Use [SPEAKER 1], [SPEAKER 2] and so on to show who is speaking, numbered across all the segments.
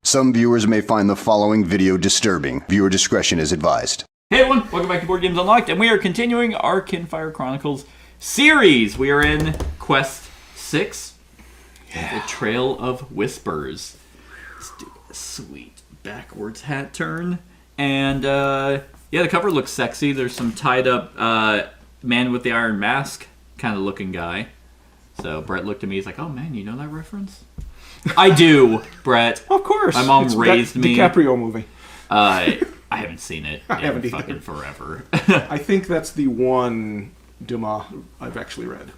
[SPEAKER 1] Some viewers may find the following video disturbing. Viewer discretion is advised.
[SPEAKER 2] Hey everyone, welcome back to Board Games Unlocked, and we are continuing our Kinfire Chronicles series. We are in Quest 6, The Trail of Whispers. Let's do a sweet backwards hat turn. And, yeah, the cover looks sexy. There's some tied-up man with the iron mask kind of looking guy. So Brett looked at me, he's like, oh man, you know that reference? I do, Brett.
[SPEAKER 3] Of course.
[SPEAKER 2] My mom raised me.
[SPEAKER 3] DiCaprio movie.
[SPEAKER 2] I haven't seen it
[SPEAKER 3] I haven't
[SPEAKER 2] in
[SPEAKER 3] either.
[SPEAKER 2] fucking forever.
[SPEAKER 3] I think that's the one Dumas I've actually read.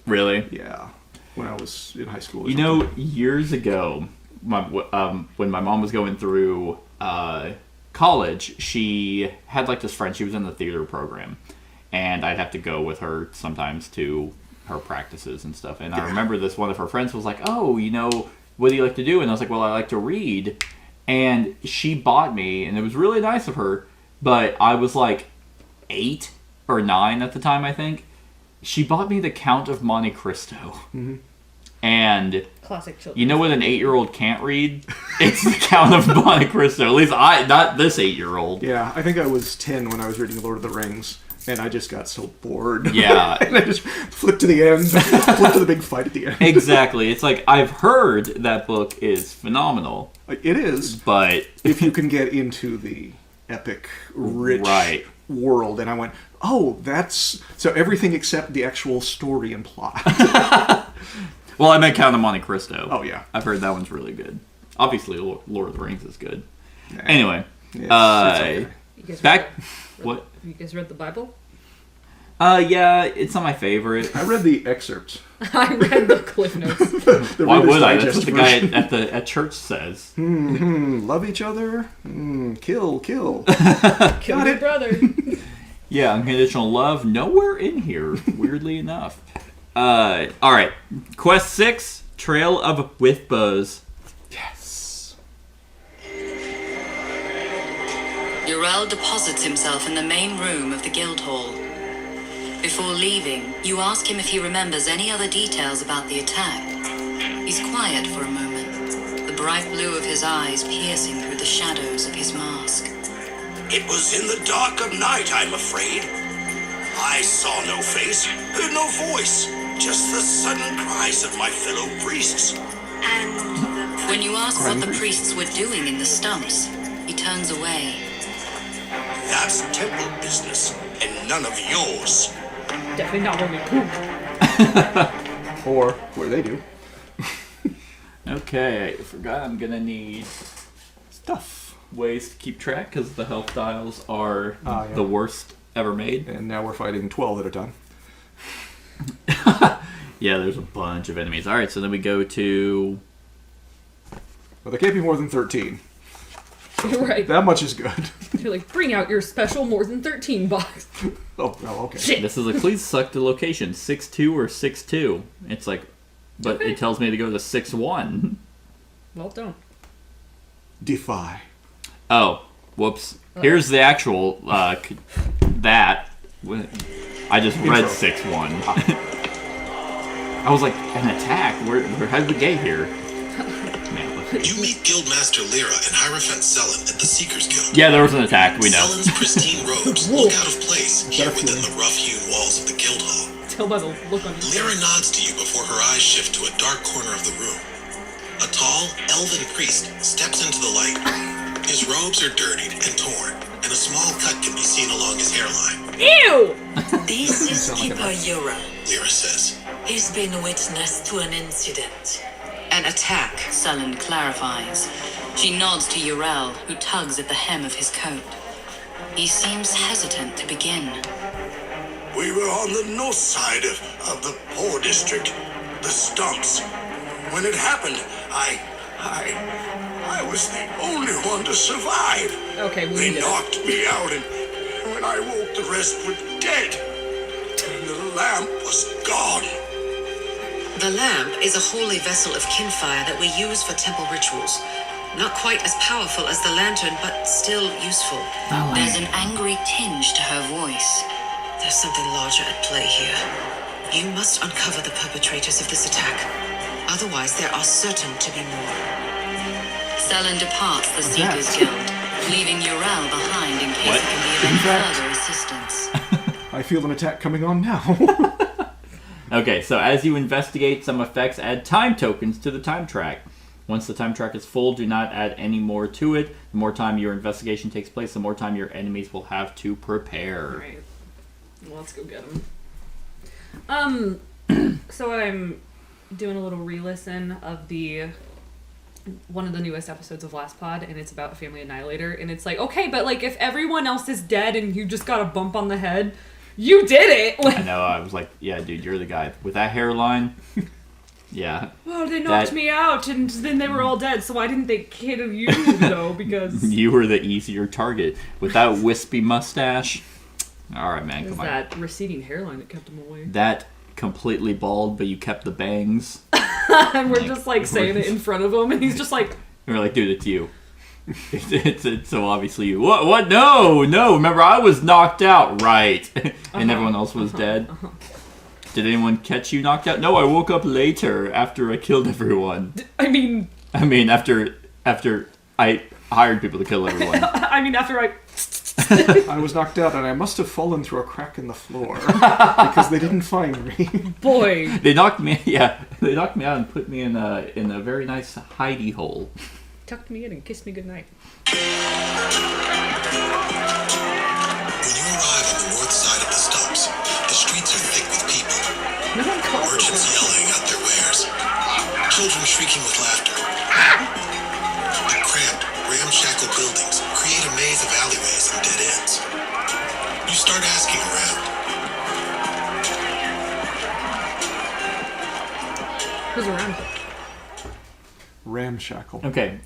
[SPEAKER 2] Really?
[SPEAKER 3] Yeah. When I was in high school. or
[SPEAKER 2] You
[SPEAKER 3] something.
[SPEAKER 2] know, years ago, when my mom was going through college, she had like this friend. She was in the theater program, and I'd have to go with her sometimes to her practices and stuff. And I remember this one of her friends was like, "Oh, you know, what do you like to do?" And I was like, "Well, I like to read." And she bought me, and it was really nice of her. But I was like 8 or 9 at the time, I think. She bought me The Count of Monte Cristo. Mm-hmm. And
[SPEAKER 4] classic children.
[SPEAKER 2] You know what an 8-year-old can't read? It's The Count of Monte Cristo. At least not this 8-year-old.
[SPEAKER 3] Yeah, I think I was 10 when I was reading Lord of the Rings, and I just got so bored.
[SPEAKER 2] Yeah.
[SPEAKER 3] And I just flipped to the end, flipped to the big fight at the end.
[SPEAKER 2] Exactly. It's like, I've heard that book is phenomenal.
[SPEAKER 3] It is.
[SPEAKER 2] But
[SPEAKER 3] if you can get into the epic, rich world. And I went, oh, that's... So everything except the actual story and plot.
[SPEAKER 2] Well, I meant Count of Monte Cristo.
[SPEAKER 3] Oh, yeah.
[SPEAKER 2] I've heard that one's really good. Obviously, Lord of the Rings is good.
[SPEAKER 3] Yeah.
[SPEAKER 2] Anyway.
[SPEAKER 3] It's okay.
[SPEAKER 4] You guys
[SPEAKER 2] Back...
[SPEAKER 4] read
[SPEAKER 2] What?
[SPEAKER 4] You guys read the Bible?
[SPEAKER 2] Yeah, it's not my favorite.
[SPEAKER 3] I read the excerpts.
[SPEAKER 4] I read the Cliff Notes.
[SPEAKER 3] The
[SPEAKER 2] Why
[SPEAKER 3] Reader's
[SPEAKER 2] would I? That's
[SPEAKER 3] Digest
[SPEAKER 2] what the guy
[SPEAKER 3] version.
[SPEAKER 2] at church says.
[SPEAKER 3] Love each other. Kill.
[SPEAKER 4] Kill
[SPEAKER 3] Got
[SPEAKER 4] your
[SPEAKER 3] it.
[SPEAKER 4] brother.
[SPEAKER 2] Yeah, unconditional love, nowhere in here, weirdly enough. Alright. Quest 6, Trail of Whispers.
[SPEAKER 3] Yes.
[SPEAKER 5] Urel deposits himself in the main room of the guild hall. Before leaving, you ask him if he remembers any other details about the attack. He's quiet for a moment, the bright blue of his eyes piercing through the shadows of his mask.
[SPEAKER 6] It was in the dark of night, I'm afraid. I saw no face, heard no voice, just the sudden cries of my fellow priests.
[SPEAKER 5] And when you ask what the priests were doing in the stumps, he turns away.
[SPEAKER 6] That's temple business, and none of yours.
[SPEAKER 4] Definitely not where we poop.
[SPEAKER 3] Or where they do.
[SPEAKER 2] Okay, I forgot I'm gonna need
[SPEAKER 3] Stuff.
[SPEAKER 2] ways to keep track because the health dials are
[SPEAKER 3] Yeah.
[SPEAKER 2] the worst ever made.
[SPEAKER 3] And now we're fighting 12 at a time.
[SPEAKER 2] Yeah, there's a bunch of enemies. Alright, so then we go to...
[SPEAKER 3] But there can't be more than 13.
[SPEAKER 4] You're right.
[SPEAKER 3] That much is good.
[SPEAKER 4] You're like, bring out your special more than 13 box.
[SPEAKER 3] Oh, okay.
[SPEAKER 4] Shit.
[SPEAKER 2] This is a please select the location, 6-2 or 6-2. It's like, but
[SPEAKER 4] Okay.
[SPEAKER 2] it tells me to go to 6-1.
[SPEAKER 4] Well done.
[SPEAKER 3] Defy.
[SPEAKER 2] Oh, whoops. Here's the actual, that. I just read 6-1. I was like, an attack? How did we get here? Man,
[SPEAKER 7] You meet Guildmaster Lyra and Hierophant Selen at the Seekers Guild.
[SPEAKER 2] yeah, there was an attack, we know.
[SPEAKER 7] Selen's pristine robes look out of place here within the rough-hewn walls of the guild hall.
[SPEAKER 4] Tell by the look on your
[SPEAKER 7] Lyra
[SPEAKER 4] face.
[SPEAKER 7] nods to you before her eyes shift to a dark corner of the room. A tall, elven priest steps into the light. His robes are dirtied and torn, and a small cut can be seen along his hairline.
[SPEAKER 4] Ew!
[SPEAKER 8] This is Keeper Yura.
[SPEAKER 7] Lyra says,
[SPEAKER 8] He's been witness to an incident.
[SPEAKER 5] An attack, Sullen clarifies. She nods to Urel, who tugs at the hem of his coat. He seems hesitant to begin.
[SPEAKER 6] We were on the north side of the poor district, the stumps. When it happened, I was the only one to survive.
[SPEAKER 4] Okay, we
[SPEAKER 6] They
[SPEAKER 4] need it.
[SPEAKER 6] knocked me out, and when I woke, the rest were dead. And the lamp was gone.
[SPEAKER 8] The lamp is a holy vessel of Kinfire that we use for temple rituals. Not quite as powerful as the lantern, but still useful.
[SPEAKER 5] There's an angry tinge to her voice.
[SPEAKER 8] There's something larger at play here. You must uncover the perpetrators of this attack. Otherwise, there are certain to be more.
[SPEAKER 5] Stellan departs the Seekers Guild, leaving Urel behind in case
[SPEAKER 2] What?
[SPEAKER 5] it can be of any further assistance.
[SPEAKER 3] I feel an attack coming on now.
[SPEAKER 2] Okay, so as you investigate, some effects add time tokens to the time track. Once the time track is full, do not add any more to it. The more time your investigation takes place, the more time your enemies will have to prepare.
[SPEAKER 4] Alright. Well, let's go get him. So I'm doing a little re-listen of one of the newest episodes of Last Pod, and it's about a family annihilator, and it's like, okay, but like if everyone else is dead and you just got a bump on the head, you did it! Like,
[SPEAKER 2] I know, I was like, yeah, dude, you're the guy. With that hairline, yeah.
[SPEAKER 4] well, they knocked me out, and then they were all dead, so why didn't they kill you, though? Because...
[SPEAKER 2] You were the easier target. With that wispy mustache. Alright, man,
[SPEAKER 4] It was
[SPEAKER 2] come on.
[SPEAKER 4] that receding hairline that kept him away.
[SPEAKER 2] That completely bald, but you kept the bangs.
[SPEAKER 4] And we're just like saying it in front of him, and he's just like...
[SPEAKER 2] And we're like, dude, it's you. It's so obviously you. What? No. Remember, I was knocked out. Right. And everyone else was dead. Did anyone catch you knocked out? No, I woke up later after I killed everyone.
[SPEAKER 4] I mean,
[SPEAKER 2] after I hired people to kill everyone.
[SPEAKER 4] after I...
[SPEAKER 3] I was knocked out, and I must have fallen through a crack in the floor because they didn't find me.
[SPEAKER 4] Boy.
[SPEAKER 2] They knocked me out and put me in a very nice hidey hole.
[SPEAKER 4] Tucked me in and kissed me goodnight.
[SPEAKER 7] When you arrive on the north side of the stumps, the streets are thick with people. Merchants yelling out their wares. Children shrieking with laughter. The cramped, ramshackle buildings create a maze of alleyways and dead ends. You start asking around.
[SPEAKER 4] Who's around?
[SPEAKER 3] Ramshackle.
[SPEAKER 2] Okay.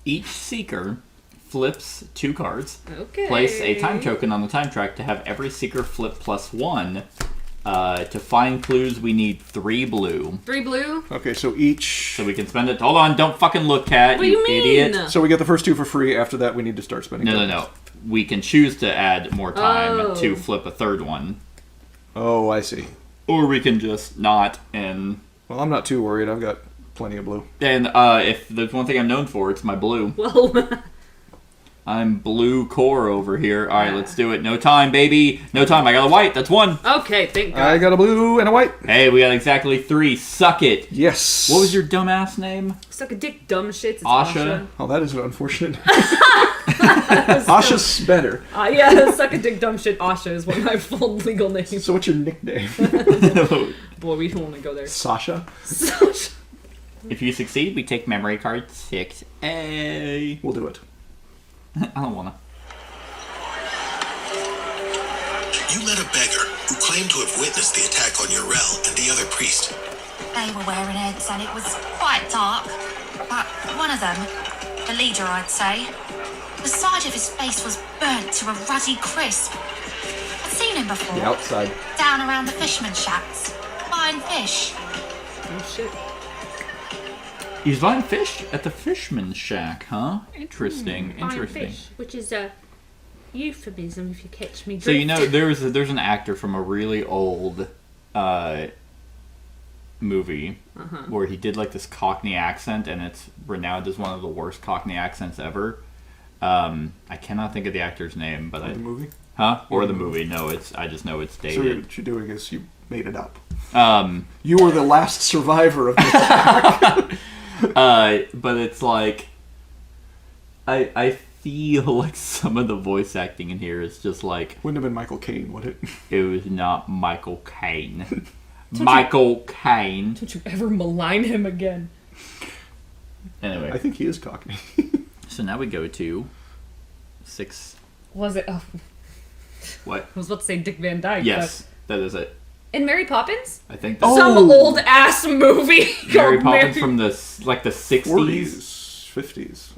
[SPEAKER 2] Each seeker flips 2 cards.
[SPEAKER 4] Okay.
[SPEAKER 2] Place a time token on the time track to have every seeker flip +1. To find clues, we need 3 blue.
[SPEAKER 4] 3 blue?
[SPEAKER 3] Okay, so each...
[SPEAKER 2] So we can spend it. Hold on, don't fucking look, Cat.
[SPEAKER 4] What do you mean?
[SPEAKER 2] Idiot.
[SPEAKER 3] So we get the first 2 for free. After that, we need to start spending tokens.
[SPEAKER 2] No. We can choose to add more time
[SPEAKER 4] Oh.
[SPEAKER 2] to flip a 3rd one.
[SPEAKER 3] Oh, I see.
[SPEAKER 2] Or we can just not, and...
[SPEAKER 3] Well, I'm not too worried. I've got plenty of blue.
[SPEAKER 2] And if there's one thing I'm known for, it's my blue.
[SPEAKER 4] Well,
[SPEAKER 2] I'm blue core over here. Alright, let's do it. No time, baby. No time. I got a white. That's 1.
[SPEAKER 4] okay, thank God.
[SPEAKER 3] I got a blue and a white.
[SPEAKER 2] Hey, we got exactly 3. Suck it.
[SPEAKER 3] Yes.
[SPEAKER 2] What was your dumbass name?
[SPEAKER 4] Suck a dick, dumb shits. It's
[SPEAKER 2] Asha?
[SPEAKER 3] Oh, that is an unfortunate. Asha's better.
[SPEAKER 4] Yeah, suck a dick, dumb shit. Asha is one of my full legal names.
[SPEAKER 3] So what's your nickname?
[SPEAKER 4] Boy, we don't want to go there.
[SPEAKER 3] Sasha?
[SPEAKER 2] If you succeed, we take memory card 6A.
[SPEAKER 3] We'll do it.
[SPEAKER 2] I don't wanna.
[SPEAKER 7] You met a beggar who claimed to have witnessed the attack on Urel and the other priest.
[SPEAKER 9] They were wearing heads and it was quite dark. But one of them, the leader I'd say, the side of his face was burnt to a ruddy crisp. I'd seen him before.
[SPEAKER 3] The outside.
[SPEAKER 9] Down around the fisherman shacks, buying fish.
[SPEAKER 4] Oh, shit.
[SPEAKER 2] He's buying fish at the fisherman's shack, huh? Interesting.
[SPEAKER 4] Buying
[SPEAKER 2] Interesting.
[SPEAKER 4] fish, which is a euphemism if you catch me.
[SPEAKER 2] So you know, there's an actor from a really old movie where he did like this Cockney accent, and it's renowned as one of the worst Cockney accents ever. I cannot think of the actor's name, but
[SPEAKER 3] The movie?
[SPEAKER 2] Huh? Or the movie? No, I just know it's
[SPEAKER 3] So
[SPEAKER 2] dated.
[SPEAKER 3] what you're doing is you made it up. You were the last survivor of this.
[SPEAKER 2] But it's like I feel like some of the voice acting in here is just like
[SPEAKER 3] Wouldn't have been Michael Caine, would it?
[SPEAKER 2] it was not Michael Caine. Michael Caine.
[SPEAKER 4] Don't you ever malign him again.
[SPEAKER 2] Anyway,
[SPEAKER 3] I think he is Cockney.
[SPEAKER 2] so now we go to 6.
[SPEAKER 4] Was it? Oh,
[SPEAKER 2] What?
[SPEAKER 4] I was about to say Dick Van Dyke.
[SPEAKER 2] Yes, that is it.
[SPEAKER 4] In Mary Poppins?
[SPEAKER 2] I think that's
[SPEAKER 4] Some old ass movie.
[SPEAKER 2] Mary
[SPEAKER 4] called
[SPEAKER 2] Poppins from the 60s.
[SPEAKER 3] 40s, 50s.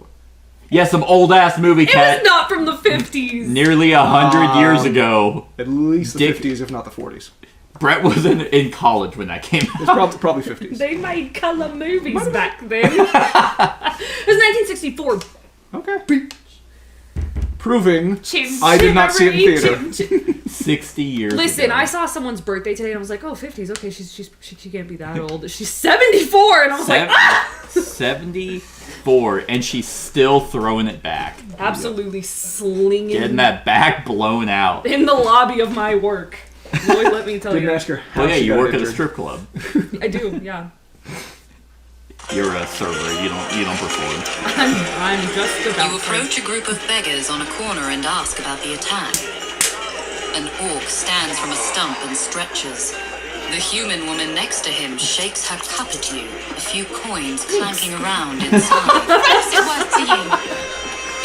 [SPEAKER 2] Yeah, some old ass movie,
[SPEAKER 4] It
[SPEAKER 2] Cat.
[SPEAKER 4] was not from the 50s.
[SPEAKER 2] Nearly 100 years ago.
[SPEAKER 3] At least the
[SPEAKER 2] Dick-
[SPEAKER 3] 50s, if not the 40s.
[SPEAKER 2] Brett was in college when that came
[SPEAKER 3] It's
[SPEAKER 2] out.
[SPEAKER 3] probably 50s.
[SPEAKER 4] They made color movies back then. It was 1964.
[SPEAKER 3] Okay. Proving I did not see it in theater.
[SPEAKER 2] 60 years
[SPEAKER 4] Listen,
[SPEAKER 2] ago.
[SPEAKER 4] I saw someone's birthday today and I was like, oh, 50s, okay, she can't be that old. She's 74, and I was like, ah!
[SPEAKER 2] 74, and she's still throwing it back.
[SPEAKER 4] Absolutely slinging
[SPEAKER 2] Getting that back blown out.
[SPEAKER 4] in the lobby of my work. Boy, let me tell
[SPEAKER 3] Didn't
[SPEAKER 4] you.
[SPEAKER 3] ask her how
[SPEAKER 2] Oh yeah,
[SPEAKER 3] she
[SPEAKER 2] you
[SPEAKER 3] got
[SPEAKER 2] work at a
[SPEAKER 3] injured.
[SPEAKER 2] strip club.
[SPEAKER 4] I do, yeah.
[SPEAKER 2] You're a server. You don't perform.
[SPEAKER 4] I'm just about
[SPEAKER 5] You approach a group of beggars on a corner and ask about the attack. An orc stands from a stump and stretches. The human woman next to him shakes her cup at you, a few coins clanking around inside.
[SPEAKER 9] What's it worth to you?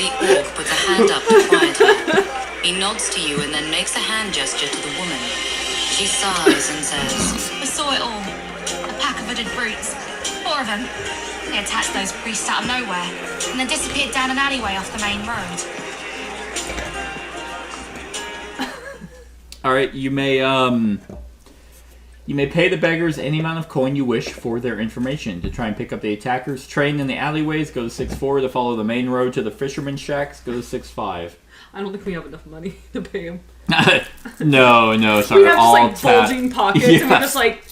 [SPEAKER 5] The orc puts a hand up to quiet her. He nods to you and then makes a hand gesture to the woman. She sighs and says,
[SPEAKER 9] We saw it all. A pack of hooded brutes. 4 of them. They attacked those priests out of nowhere, and then disappeared down an alleyway off the main road.
[SPEAKER 2] All right, you may pay the beggars any amount of coin you wish for their information. To try and pick up the attackers trained in the alleyways, go to 6-4. To follow the main road to the fisherman's shacks, go to 6-5.
[SPEAKER 4] I don't think we have enough money to pay him.
[SPEAKER 2] No, sorry.
[SPEAKER 4] We have
[SPEAKER 2] all
[SPEAKER 4] just like bulging pockets, and we're just like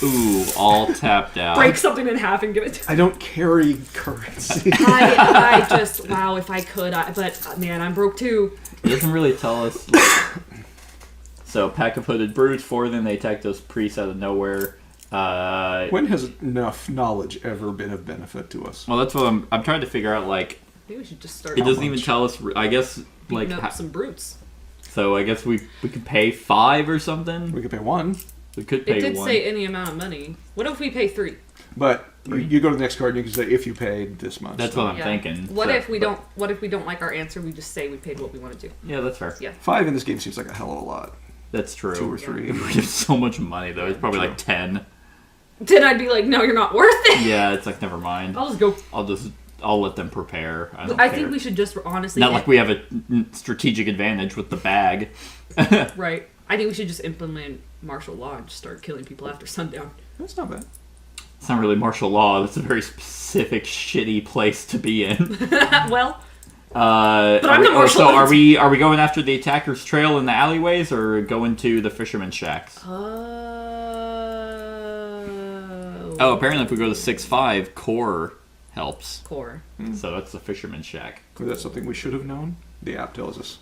[SPEAKER 2] ooh, all tapped out.
[SPEAKER 4] break something in half and give it to
[SPEAKER 3] I don't carry currency.
[SPEAKER 4] I just, wow, if I could, but man, I'm broke too.
[SPEAKER 2] It doesn't really tell us. So, pack of hooded brutes, 4 of them, they attack those priests out of nowhere.
[SPEAKER 3] When has enough knowledge ever been of benefit to us?
[SPEAKER 2] Well, that's what I'm trying to figure out, like,
[SPEAKER 4] Maybe we should just start
[SPEAKER 2] it doesn't even tell us, I guess, like,
[SPEAKER 4] beating up some brutes.
[SPEAKER 2] so I guess we could pay 5 or something?
[SPEAKER 3] We could pay 1,
[SPEAKER 2] We could pay
[SPEAKER 4] It did
[SPEAKER 2] 1.
[SPEAKER 4] say any amount of money. What if we pay 3?
[SPEAKER 3] but you go to the next card and you can say if you paid this much.
[SPEAKER 2] That's what I'm thinking.
[SPEAKER 4] What
[SPEAKER 2] So-
[SPEAKER 4] if we don't? What if we don't like our answer? We just say we paid what we wanted to.
[SPEAKER 2] Yeah, that's fair.
[SPEAKER 4] Yeah.
[SPEAKER 3] 5 in this game seems like a hell of a lot.
[SPEAKER 2] That's true.
[SPEAKER 3] 2 or 3.
[SPEAKER 2] We have so much money, though. It's probably
[SPEAKER 3] True.
[SPEAKER 2] like 10.
[SPEAKER 4] Then I'd be like, no, you're not worth it.
[SPEAKER 2] Yeah, it's like, never mind.
[SPEAKER 4] I'll just go.
[SPEAKER 2] I'll let them prepare. I don't
[SPEAKER 4] I
[SPEAKER 2] care.
[SPEAKER 4] think we should just honestly.
[SPEAKER 2] Not like we have a strategic advantage with the bag.
[SPEAKER 4] Right. I think we should just implement martial law and just start killing people after sundown.
[SPEAKER 3] That's not bad.
[SPEAKER 2] It's not really martial law. It's a very specific, shitty place to be in.
[SPEAKER 4] Well,
[SPEAKER 2] But
[SPEAKER 4] I'm the marshal.
[SPEAKER 2] So are we going after the attackers' trail in the alleyways or going to the fisherman's shacks? Oh, apparently if we go to 6-5, core helps.
[SPEAKER 4] Core.
[SPEAKER 2] So that's the fisherman's shack.
[SPEAKER 3] Was that something we should have known? The app tells us.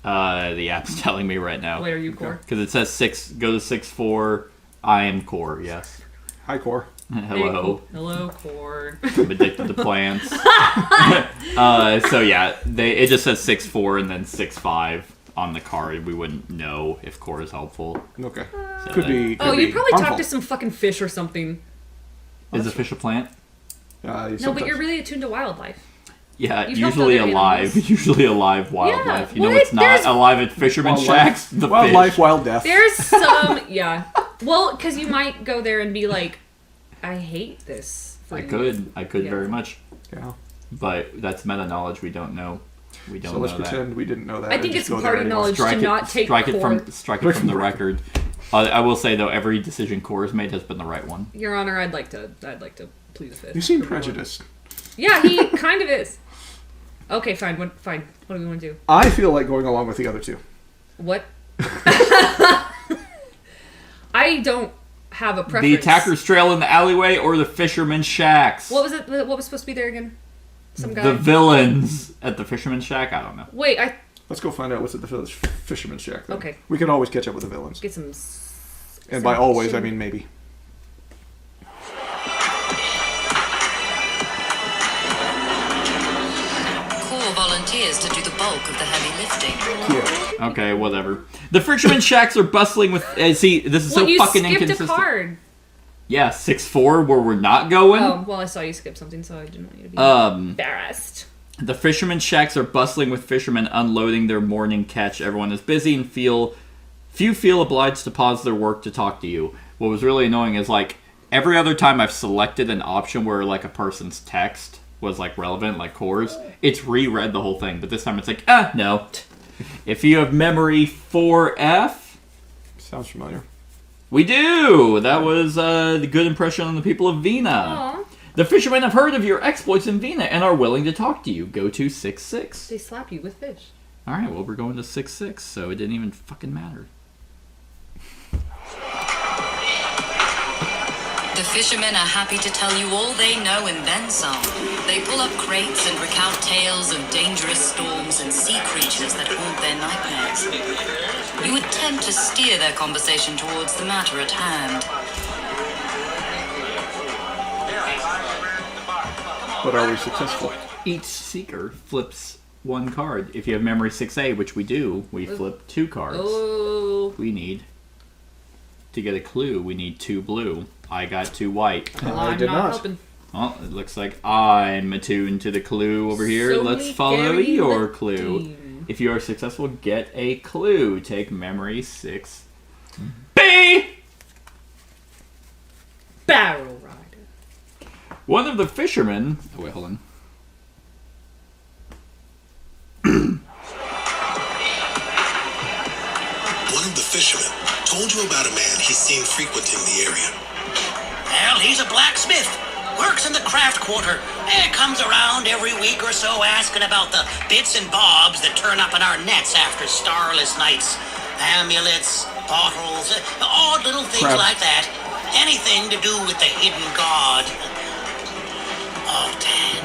[SPEAKER 2] The app's telling me right now.
[SPEAKER 4] Wait, are you core?
[SPEAKER 2] Because it says go to 6-4. I am core, yes.
[SPEAKER 3] Hi, Core.
[SPEAKER 2] Hello.
[SPEAKER 4] Hello, core.
[SPEAKER 2] I'm addicted to plants. So yeah, it just says 6-4 and then 6-5 on the card. We wouldn't know if core is helpful.
[SPEAKER 3] Okay.
[SPEAKER 2] So
[SPEAKER 3] Could be.
[SPEAKER 4] Oh,
[SPEAKER 3] could
[SPEAKER 4] you
[SPEAKER 3] be
[SPEAKER 4] probably
[SPEAKER 3] harmful.
[SPEAKER 4] talked to some fucking fish or something.
[SPEAKER 2] Is a fish a plant?
[SPEAKER 4] No, but
[SPEAKER 3] sometimes.
[SPEAKER 4] you're really attuned to wildlife.
[SPEAKER 2] Yeah,
[SPEAKER 4] You've helped
[SPEAKER 2] usually
[SPEAKER 4] other
[SPEAKER 2] alive.
[SPEAKER 4] animals.
[SPEAKER 2] Usually alive wildlife. You know
[SPEAKER 4] what?
[SPEAKER 2] what's not
[SPEAKER 4] There's-
[SPEAKER 2] alive at fisherman's shacks? The
[SPEAKER 3] Wildlife,
[SPEAKER 2] fish.
[SPEAKER 3] wild death.
[SPEAKER 4] There's some, yeah. Well, because you might go there and be like, I hate this.
[SPEAKER 2] I
[SPEAKER 4] food."
[SPEAKER 2] could
[SPEAKER 4] Yeah.
[SPEAKER 2] very much.
[SPEAKER 3] Yeah.
[SPEAKER 2] But that's meta knowledge. We don't know. We don't
[SPEAKER 3] So let's
[SPEAKER 2] know that.
[SPEAKER 3] pretend we didn't know that.
[SPEAKER 4] I
[SPEAKER 3] and
[SPEAKER 4] think
[SPEAKER 3] just
[SPEAKER 4] it's
[SPEAKER 3] go there
[SPEAKER 4] party
[SPEAKER 3] anyway.
[SPEAKER 4] knowledge to not take
[SPEAKER 2] strike
[SPEAKER 4] core.
[SPEAKER 2] it from the record. I will say though, every decision core has made has been the right one.
[SPEAKER 4] Your Honor, I'd like to plead the fifth.
[SPEAKER 3] You seem
[SPEAKER 4] for everyone.
[SPEAKER 3] prejudiced.
[SPEAKER 4] Yeah, he kind of is. Okay, fine. What do we want to do?
[SPEAKER 3] I feel like going along with the other two.
[SPEAKER 4] What? I don't have a preference.
[SPEAKER 2] The attacker's trail in the alleyway or the fisherman's shacks?
[SPEAKER 4] What was it? What was supposed to be there again? Some guy.
[SPEAKER 2] The villains at the fisherman's shack? I don't know.
[SPEAKER 4] Wait,
[SPEAKER 3] Let's go find out what's at the fisherman's shack. Then.
[SPEAKER 4] Okay.
[SPEAKER 3] We can always catch up with the villains.
[SPEAKER 4] get some.
[SPEAKER 3] And by always, I mean maybe.
[SPEAKER 5] Core volunteers to do the bulk of the heavy lifting.
[SPEAKER 3] Yeah.
[SPEAKER 2] Okay, whatever. The fisherman's shacks are bustling with. See, this is
[SPEAKER 4] Well,
[SPEAKER 2] so
[SPEAKER 4] you
[SPEAKER 2] fucking
[SPEAKER 4] skipped
[SPEAKER 2] inconsistent.
[SPEAKER 4] a card.
[SPEAKER 2] Yeah, 6-4 where we're not going.
[SPEAKER 4] Oh, well, I saw you skip something, so I didn't want you to be embarrassed.
[SPEAKER 2] The fisherman's shacks are bustling with fishermen unloading their morning catch. Everyone is busy and few feel obliged to pause their work to talk to you. What was really annoying is like every other time I've selected an option where like a person's text was like relevant, like Core's, it's reread the whole thing. But this time it's like, no. If you have memory 4F,
[SPEAKER 3] Sounds familiar.
[SPEAKER 2] we do. That was the good impression on the people of Vina.
[SPEAKER 4] Aw.
[SPEAKER 2] The fishermen have heard of your exploits in Vina and are willing to talk to you. Go to 6-6.
[SPEAKER 4] They slap you with fish.
[SPEAKER 2] Alright, well, we're going to 6-6, so it didn't even fucking matter.
[SPEAKER 5] The fishermen are happy to tell you all they know and then some. They pull up crates and recount tales of dangerous storms and sea creatures that haunt their nightmares. You attempt to steer their conversation towards the matter at hand.
[SPEAKER 3] But are we successful?
[SPEAKER 2] Each seeker flips one card. If you have memory 6A, which we do, we flip 2 cards.
[SPEAKER 4] Oh.
[SPEAKER 2] We need, to get a clue, we need 2 blue. I got 2 white.
[SPEAKER 3] I
[SPEAKER 4] I'm
[SPEAKER 3] did
[SPEAKER 4] not
[SPEAKER 3] not.
[SPEAKER 4] helping.
[SPEAKER 2] Well, it looks like I'm attuned to the clue over here. Let's follow your clue. If you are successful, get a clue. Take memory 6B.
[SPEAKER 4] Barrel rider.
[SPEAKER 2] One of the fishermen... Oh, wait, hold on.
[SPEAKER 7] One of the fishermen told you about a man he's seen frequenting the area.
[SPEAKER 6] Well, he's a blacksmith. Works in the craft quarter. Comes around every week or so asking about the bits and bobs that turn up in our nets after starless nights. Amulets, bottles, odd little things like that. Anything to do with the hidden god. Oh, Dan.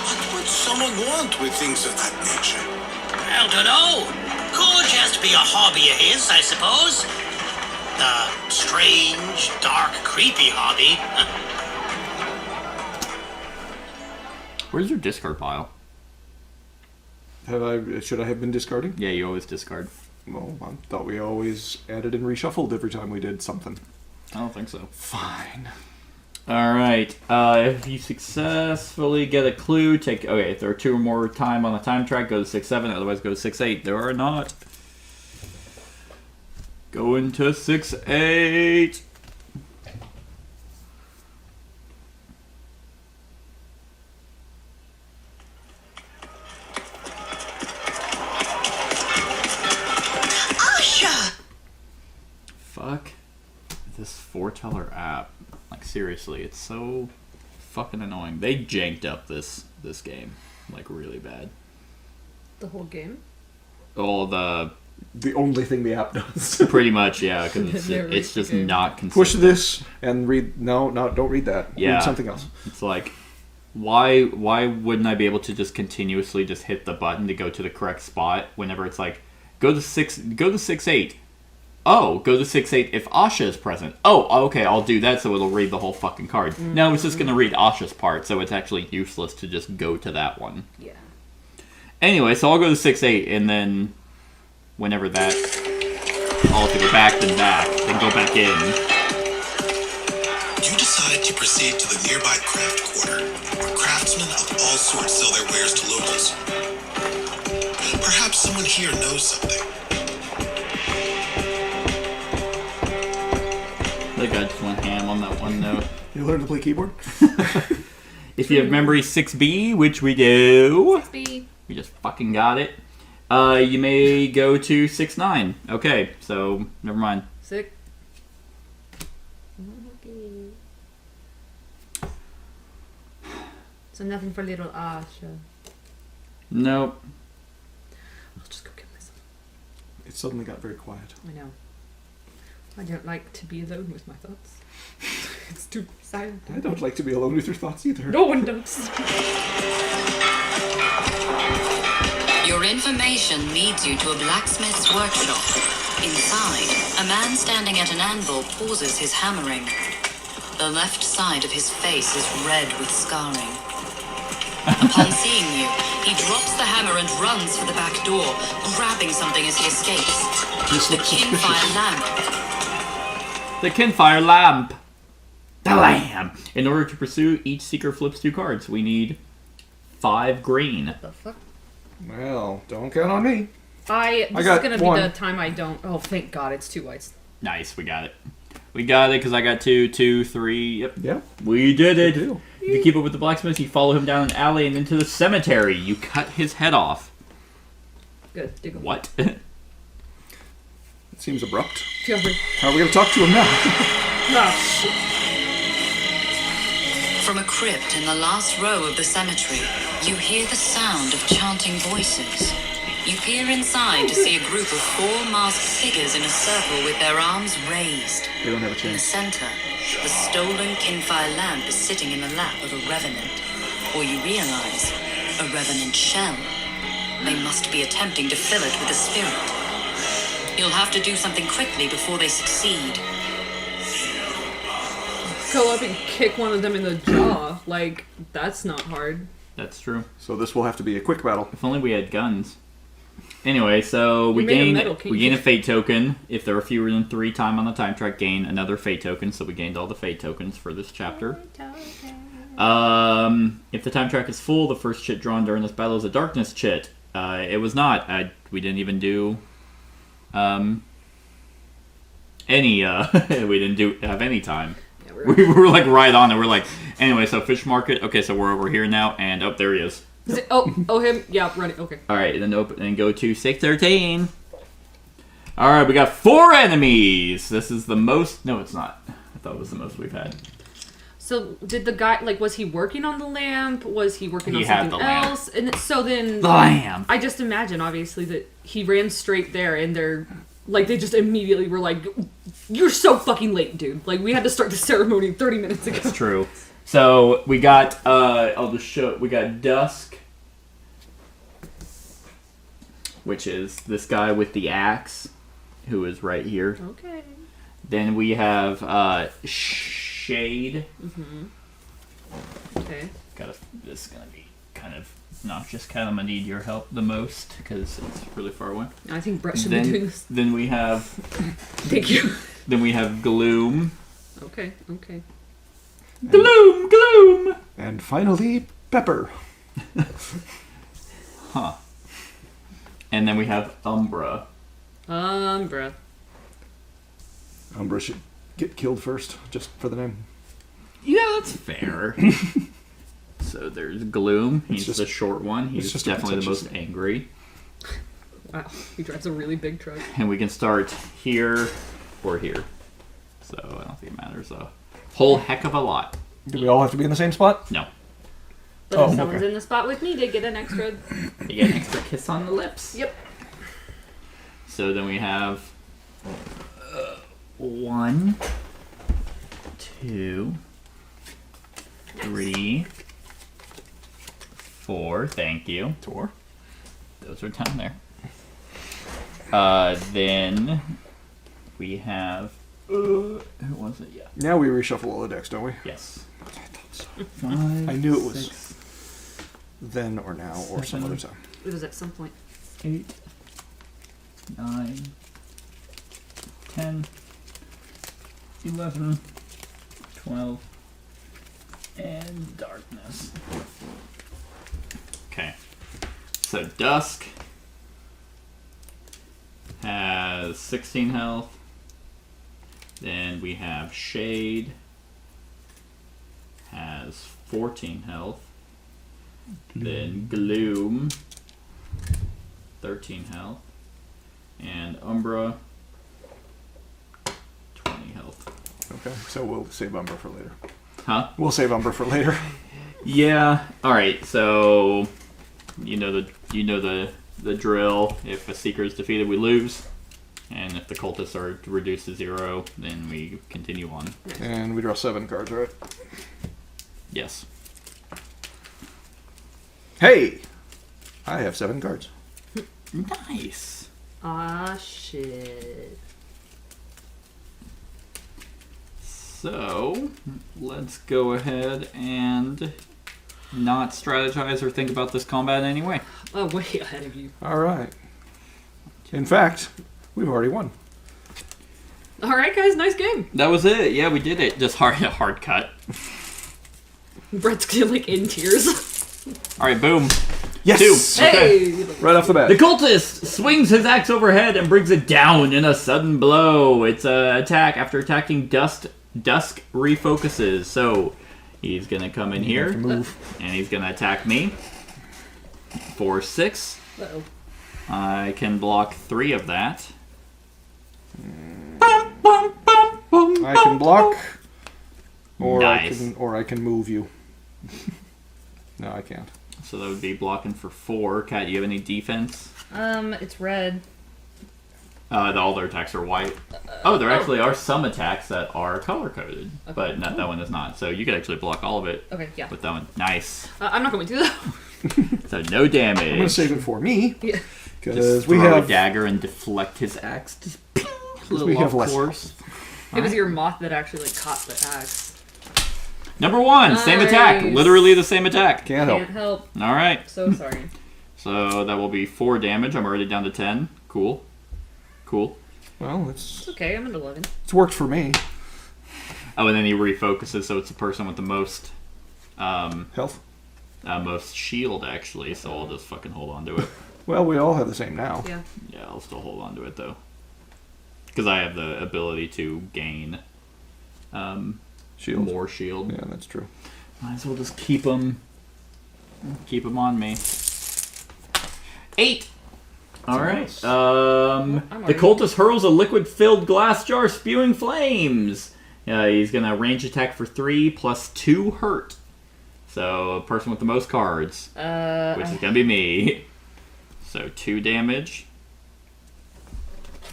[SPEAKER 7] What would someone want with things of that nature?
[SPEAKER 6] Well, dunno. Could just be a hobby of his, I suppose. The strange, dark, creepy hobby.
[SPEAKER 2] Where's your discard pile?
[SPEAKER 3] Should I have been discarding?
[SPEAKER 2] Yeah, you always discard.
[SPEAKER 3] Well, I thought we always added and reshuffled every time we did something.
[SPEAKER 2] I don't think so.
[SPEAKER 3] Fine.
[SPEAKER 2] Alright, if you successfully get a clue, take... Okay, if there are 2 or more time on the time track, go to 6-7, otherwise go to 6-8. There are not. Going to 6-8.
[SPEAKER 6] Asha!
[SPEAKER 2] Fuck this foreteller app. Like, seriously, it's so fucking annoying. They janked up this game, like, really bad.
[SPEAKER 4] The whole game?
[SPEAKER 2] All the...
[SPEAKER 3] The only thing the app does.
[SPEAKER 2] Pretty much, yeah, because it's just not consistent.
[SPEAKER 3] Push this and read... No, don't read that.
[SPEAKER 2] Yeah.
[SPEAKER 3] Read something else.
[SPEAKER 2] It's like, why wouldn't I be able to just continuously just hit the button to go to the correct spot whenever it's like, go to 6-8. Oh, go to 6-8 if Asha is present. Oh, okay, I'll do that so it'll read the whole fucking card. Mm-hmm. No, it's just going to read Asha's part, so it's actually useless to just go to that one.
[SPEAKER 4] Yeah.
[SPEAKER 2] Anyway, so I'll go to 6-8, and then whenever that... I'll have to go back, then go back in.
[SPEAKER 7] You decide to proceed to the nearby craft quarter, where craftsmen of all sorts sell their wares to locals. Perhaps someone here knows something.
[SPEAKER 2] The guy just went ham on that one note.
[SPEAKER 3] You learned to play keyboard?
[SPEAKER 2] If you have memory 6B, which we do...
[SPEAKER 4] 6B.
[SPEAKER 2] We just fucking got it. You may go to 6-9. Okay, so never mind.
[SPEAKER 4] Sick. So nothing for little Asha.
[SPEAKER 2] Nope.
[SPEAKER 4] I'll just go get myself.
[SPEAKER 3] It suddenly got very quiet.
[SPEAKER 4] I know. I don't like to be alone with my thoughts. It's too silent.
[SPEAKER 3] I don't like to be alone with your thoughts either.
[SPEAKER 4] No one does.
[SPEAKER 5] Your information leads you to a blacksmith's workshop. Inside, a man standing at an anvil pauses his hammering. The left side of his face is red with scarring. Upon seeing you, he drops the hammer and runs for the back door, grabbing something as he escapes.
[SPEAKER 3] This
[SPEAKER 5] The
[SPEAKER 3] looks
[SPEAKER 5] Kinfire
[SPEAKER 3] suspicious.
[SPEAKER 5] lamp.
[SPEAKER 2] The Kinfire lamp. The lamp. In order to pursue, each seeker flips 2 cards. We need 5 green.
[SPEAKER 4] The fuck?
[SPEAKER 3] Well, don't count on me.
[SPEAKER 4] This is
[SPEAKER 3] got
[SPEAKER 4] gonna
[SPEAKER 3] one.
[SPEAKER 4] be the time I don't. Oh, thank God, it's 2 whites.
[SPEAKER 2] Nice, we got it. We got it because I got 2, 2, 3. Yep.
[SPEAKER 3] Yeah.
[SPEAKER 2] We did it.
[SPEAKER 3] Good deal.
[SPEAKER 2] If you keep up with the blacksmith, you follow him down an alley and into the cemetery. You cut his head off.
[SPEAKER 4] Good. Dig 'em.
[SPEAKER 2] What?
[SPEAKER 3] It seems abrupt.
[SPEAKER 4] Feel free.
[SPEAKER 3] How are we going to talk to him now?
[SPEAKER 4] Ah, shit.
[SPEAKER 5] From a crypt in the last row of the cemetery, you hear the sound of chanting voices. You peer inside to see a group of 4 masked figures in a circle with their arms raised.
[SPEAKER 3] They don't have a
[SPEAKER 5] In the
[SPEAKER 3] chance.
[SPEAKER 5] center, the stolen Kinfire lamp is sitting in the lap of a revenant. Or you realize, a revenant shell. They must be attempting to fill it with a spirit. You'll have to do something quickly before they succeed.
[SPEAKER 4] Go up and kick one of them in the jaw. Like, that's not hard.
[SPEAKER 2] That's true.
[SPEAKER 3] So this will have to be a quick battle.
[SPEAKER 2] If only we had guns. Anyway, so we
[SPEAKER 4] made of
[SPEAKER 2] gain
[SPEAKER 4] metal, can't
[SPEAKER 2] we gain
[SPEAKER 4] you?
[SPEAKER 2] a fate token. If there are fewer than 3 time on the time track, gain another fate token. So we gained all the fate tokens for this chapter. If the time track is full, the first chit drawn during this battle is a darkness chit. It was not. We didn't even do any. We didn't have any time.
[SPEAKER 4] Yeah,
[SPEAKER 2] We were like right on it. We're like, anyway, so fish market. Okay, so we're over here now, and oh, there he is.
[SPEAKER 4] Is it, oh, him? Yeah, running. Okay.
[SPEAKER 2] All right, then open and go to 613. All right, we got 4 enemies. This is the most. No, it's not. I thought it was the most we've had.
[SPEAKER 4] So did the guy, like, was he working on the lamp? Was he working
[SPEAKER 2] He
[SPEAKER 4] on
[SPEAKER 2] had
[SPEAKER 4] something
[SPEAKER 2] the lamp.
[SPEAKER 4] else? And so then
[SPEAKER 2] The lamp.
[SPEAKER 4] I just imagine, obviously, that he ran straight there, and they're like, they just immediately were like, "You're so fucking late, dude! Like, we had to start the ceremony 30 minutes ago."
[SPEAKER 2] That's true. So we got. I'll just show. We got Dusk, which is this guy with the axe, who is right here.
[SPEAKER 4] Okay.
[SPEAKER 2] Then we have Shade.
[SPEAKER 4] Okay.
[SPEAKER 2] This is gonna be kind of obnoxious. Kind of gonna need your help the most because it's really far away.
[SPEAKER 4] I think Brett should be doing this.
[SPEAKER 2] Then we have.
[SPEAKER 4] Thank you.
[SPEAKER 2] Then we have Gloom.
[SPEAKER 4] Okay. Okay.
[SPEAKER 2] Gloom.
[SPEAKER 3] And finally, Pepper.
[SPEAKER 2] Huh. And then we have Umbra.
[SPEAKER 4] Bruh.
[SPEAKER 3] Umbra should get killed first, just for the name.
[SPEAKER 2] Yeah, that's fair. So there's Gloom. He's
[SPEAKER 3] just-
[SPEAKER 2] the short one. He's
[SPEAKER 3] just a
[SPEAKER 2] definitely the most
[SPEAKER 3] pretentious
[SPEAKER 2] angry.
[SPEAKER 4] Wow. He drives a really big truck.
[SPEAKER 2] And we can start here or here. So I don't think it matters a whole heck of a lot.
[SPEAKER 3] Do we all have to be in the same spot?
[SPEAKER 2] No.
[SPEAKER 4] But
[SPEAKER 3] Oh,
[SPEAKER 4] if someone's
[SPEAKER 3] okay.
[SPEAKER 4] in the spot with me, they get an extra.
[SPEAKER 2] You get an extra kiss on the lips.
[SPEAKER 4] Yep.
[SPEAKER 2] So then we have 1, 2, 3, 4. Thank you.
[SPEAKER 3] 4.
[SPEAKER 2] Those are down there. Then we have. Who was it? Yeah.
[SPEAKER 3] Now we reshuffle all the decks, don't we?
[SPEAKER 2] Yes. 5,
[SPEAKER 3] I knew it was
[SPEAKER 2] 6,
[SPEAKER 3] then or now or some other time.
[SPEAKER 4] It was at some point.
[SPEAKER 2] 8, 9, 10, 11, 12, and darkness. Okay. So Dusk has 16 health. Then we have Shade has 14 health. Then Gloom 13 health. And Umbra 20 health.
[SPEAKER 3] Okay, so we'll save Umbra for later.
[SPEAKER 2] Huh?
[SPEAKER 3] We'll save Umbra for later.
[SPEAKER 2] Yeah. All right. So you know the drill. If a seeker is defeated, we lose, and if the cultists are reduced to 0, then we continue on.
[SPEAKER 3] And we draw 7 cards, right?
[SPEAKER 2] Yes.
[SPEAKER 3] Hey! I have 7 cards.
[SPEAKER 2] Nice.
[SPEAKER 4] Ah, shit.
[SPEAKER 2] So let's go ahead and not strategize or think about this combat anyway.
[SPEAKER 4] Oh, way ahead of you.
[SPEAKER 3] Alright. In fact, we've already won.
[SPEAKER 4] All right, guys, nice game.
[SPEAKER 2] That was it. Yeah, we did it. Just hard cut.
[SPEAKER 4] Brett's like in tears.
[SPEAKER 2] All right, boom.
[SPEAKER 3] Yes!
[SPEAKER 2] 2. Okay.
[SPEAKER 4] Hey!
[SPEAKER 3] Right off the bat.
[SPEAKER 2] The cultist swings his axe overhead and brings it down in a sudden blow. It's an attack. After attacking Dusk refocuses. So he's going to come in here
[SPEAKER 3] Move.
[SPEAKER 2] and he's going to attack me for 6.
[SPEAKER 4] Uh-oh.
[SPEAKER 2] I can block 3 of that.
[SPEAKER 3] I can block Or
[SPEAKER 2] Nice.
[SPEAKER 3] I can move you. No, I can't.
[SPEAKER 2] So that would be blocking for 4. Kat, you have any defense?
[SPEAKER 4] It's red.
[SPEAKER 2] All their attacks are white. There actually are some attacks that are color-coded, but that one is not. So you could actually block all of it.
[SPEAKER 4] Okay, yeah.
[SPEAKER 2] With that one. Nice.
[SPEAKER 4] I'm not going to though.
[SPEAKER 2] So no damage.
[SPEAKER 3] I'm going to save it for me.
[SPEAKER 4] Yeah.
[SPEAKER 2] Just throw a dagger and deflect his axe. Just ping,
[SPEAKER 3] we have less
[SPEAKER 2] course.
[SPEAKER 4] It was your moth that actually like caught the axe.
[SPEAKER 2] Number 1, same attack.
[SPEAKER 4] Nice.
[SPEAKER 2] Literally the same attack.
[SPEAKER 3] Can't
[SPEAKER 4] Can't help.
[SPEAKER 2] All right.
[SPEAKER 4] So sorry.
[SPEAKER 2] So that will be 4 damage. I'm already down to 10. Cool.
[SPEAKER 3] Well,
[SPEAKER 4] It's okay. I'm at 11.
[SPEAKER 3] it's worked for me.
[SPEAKER 2] Oh, and then he refocuses, so it's the person with the most
[SPEAKER 3] Health.
[SPEAKER 2] most shield, actually. So I'll just fucking hold on to it.
[SPEAKER 3] Well, we all have the same now.
[SPEAKER 4] Yeah.
[SPEAKER 2] Yeah, I'll still hold on to it though, because I have the ability to gain
[SPEAKER 3] Shield.
[SPEAKER 2] more shield.
[SPEAKER 3] Yeah, that's true.
[SPEAKER 2] Might as well just keep them on me. 8. All right. The cultist hurls a liquid-filled glass jar, spewing flames. He's gonna range attack for 3 plus 2 hurt. So a person with the most cards, which is gonna be me. So 2 damage.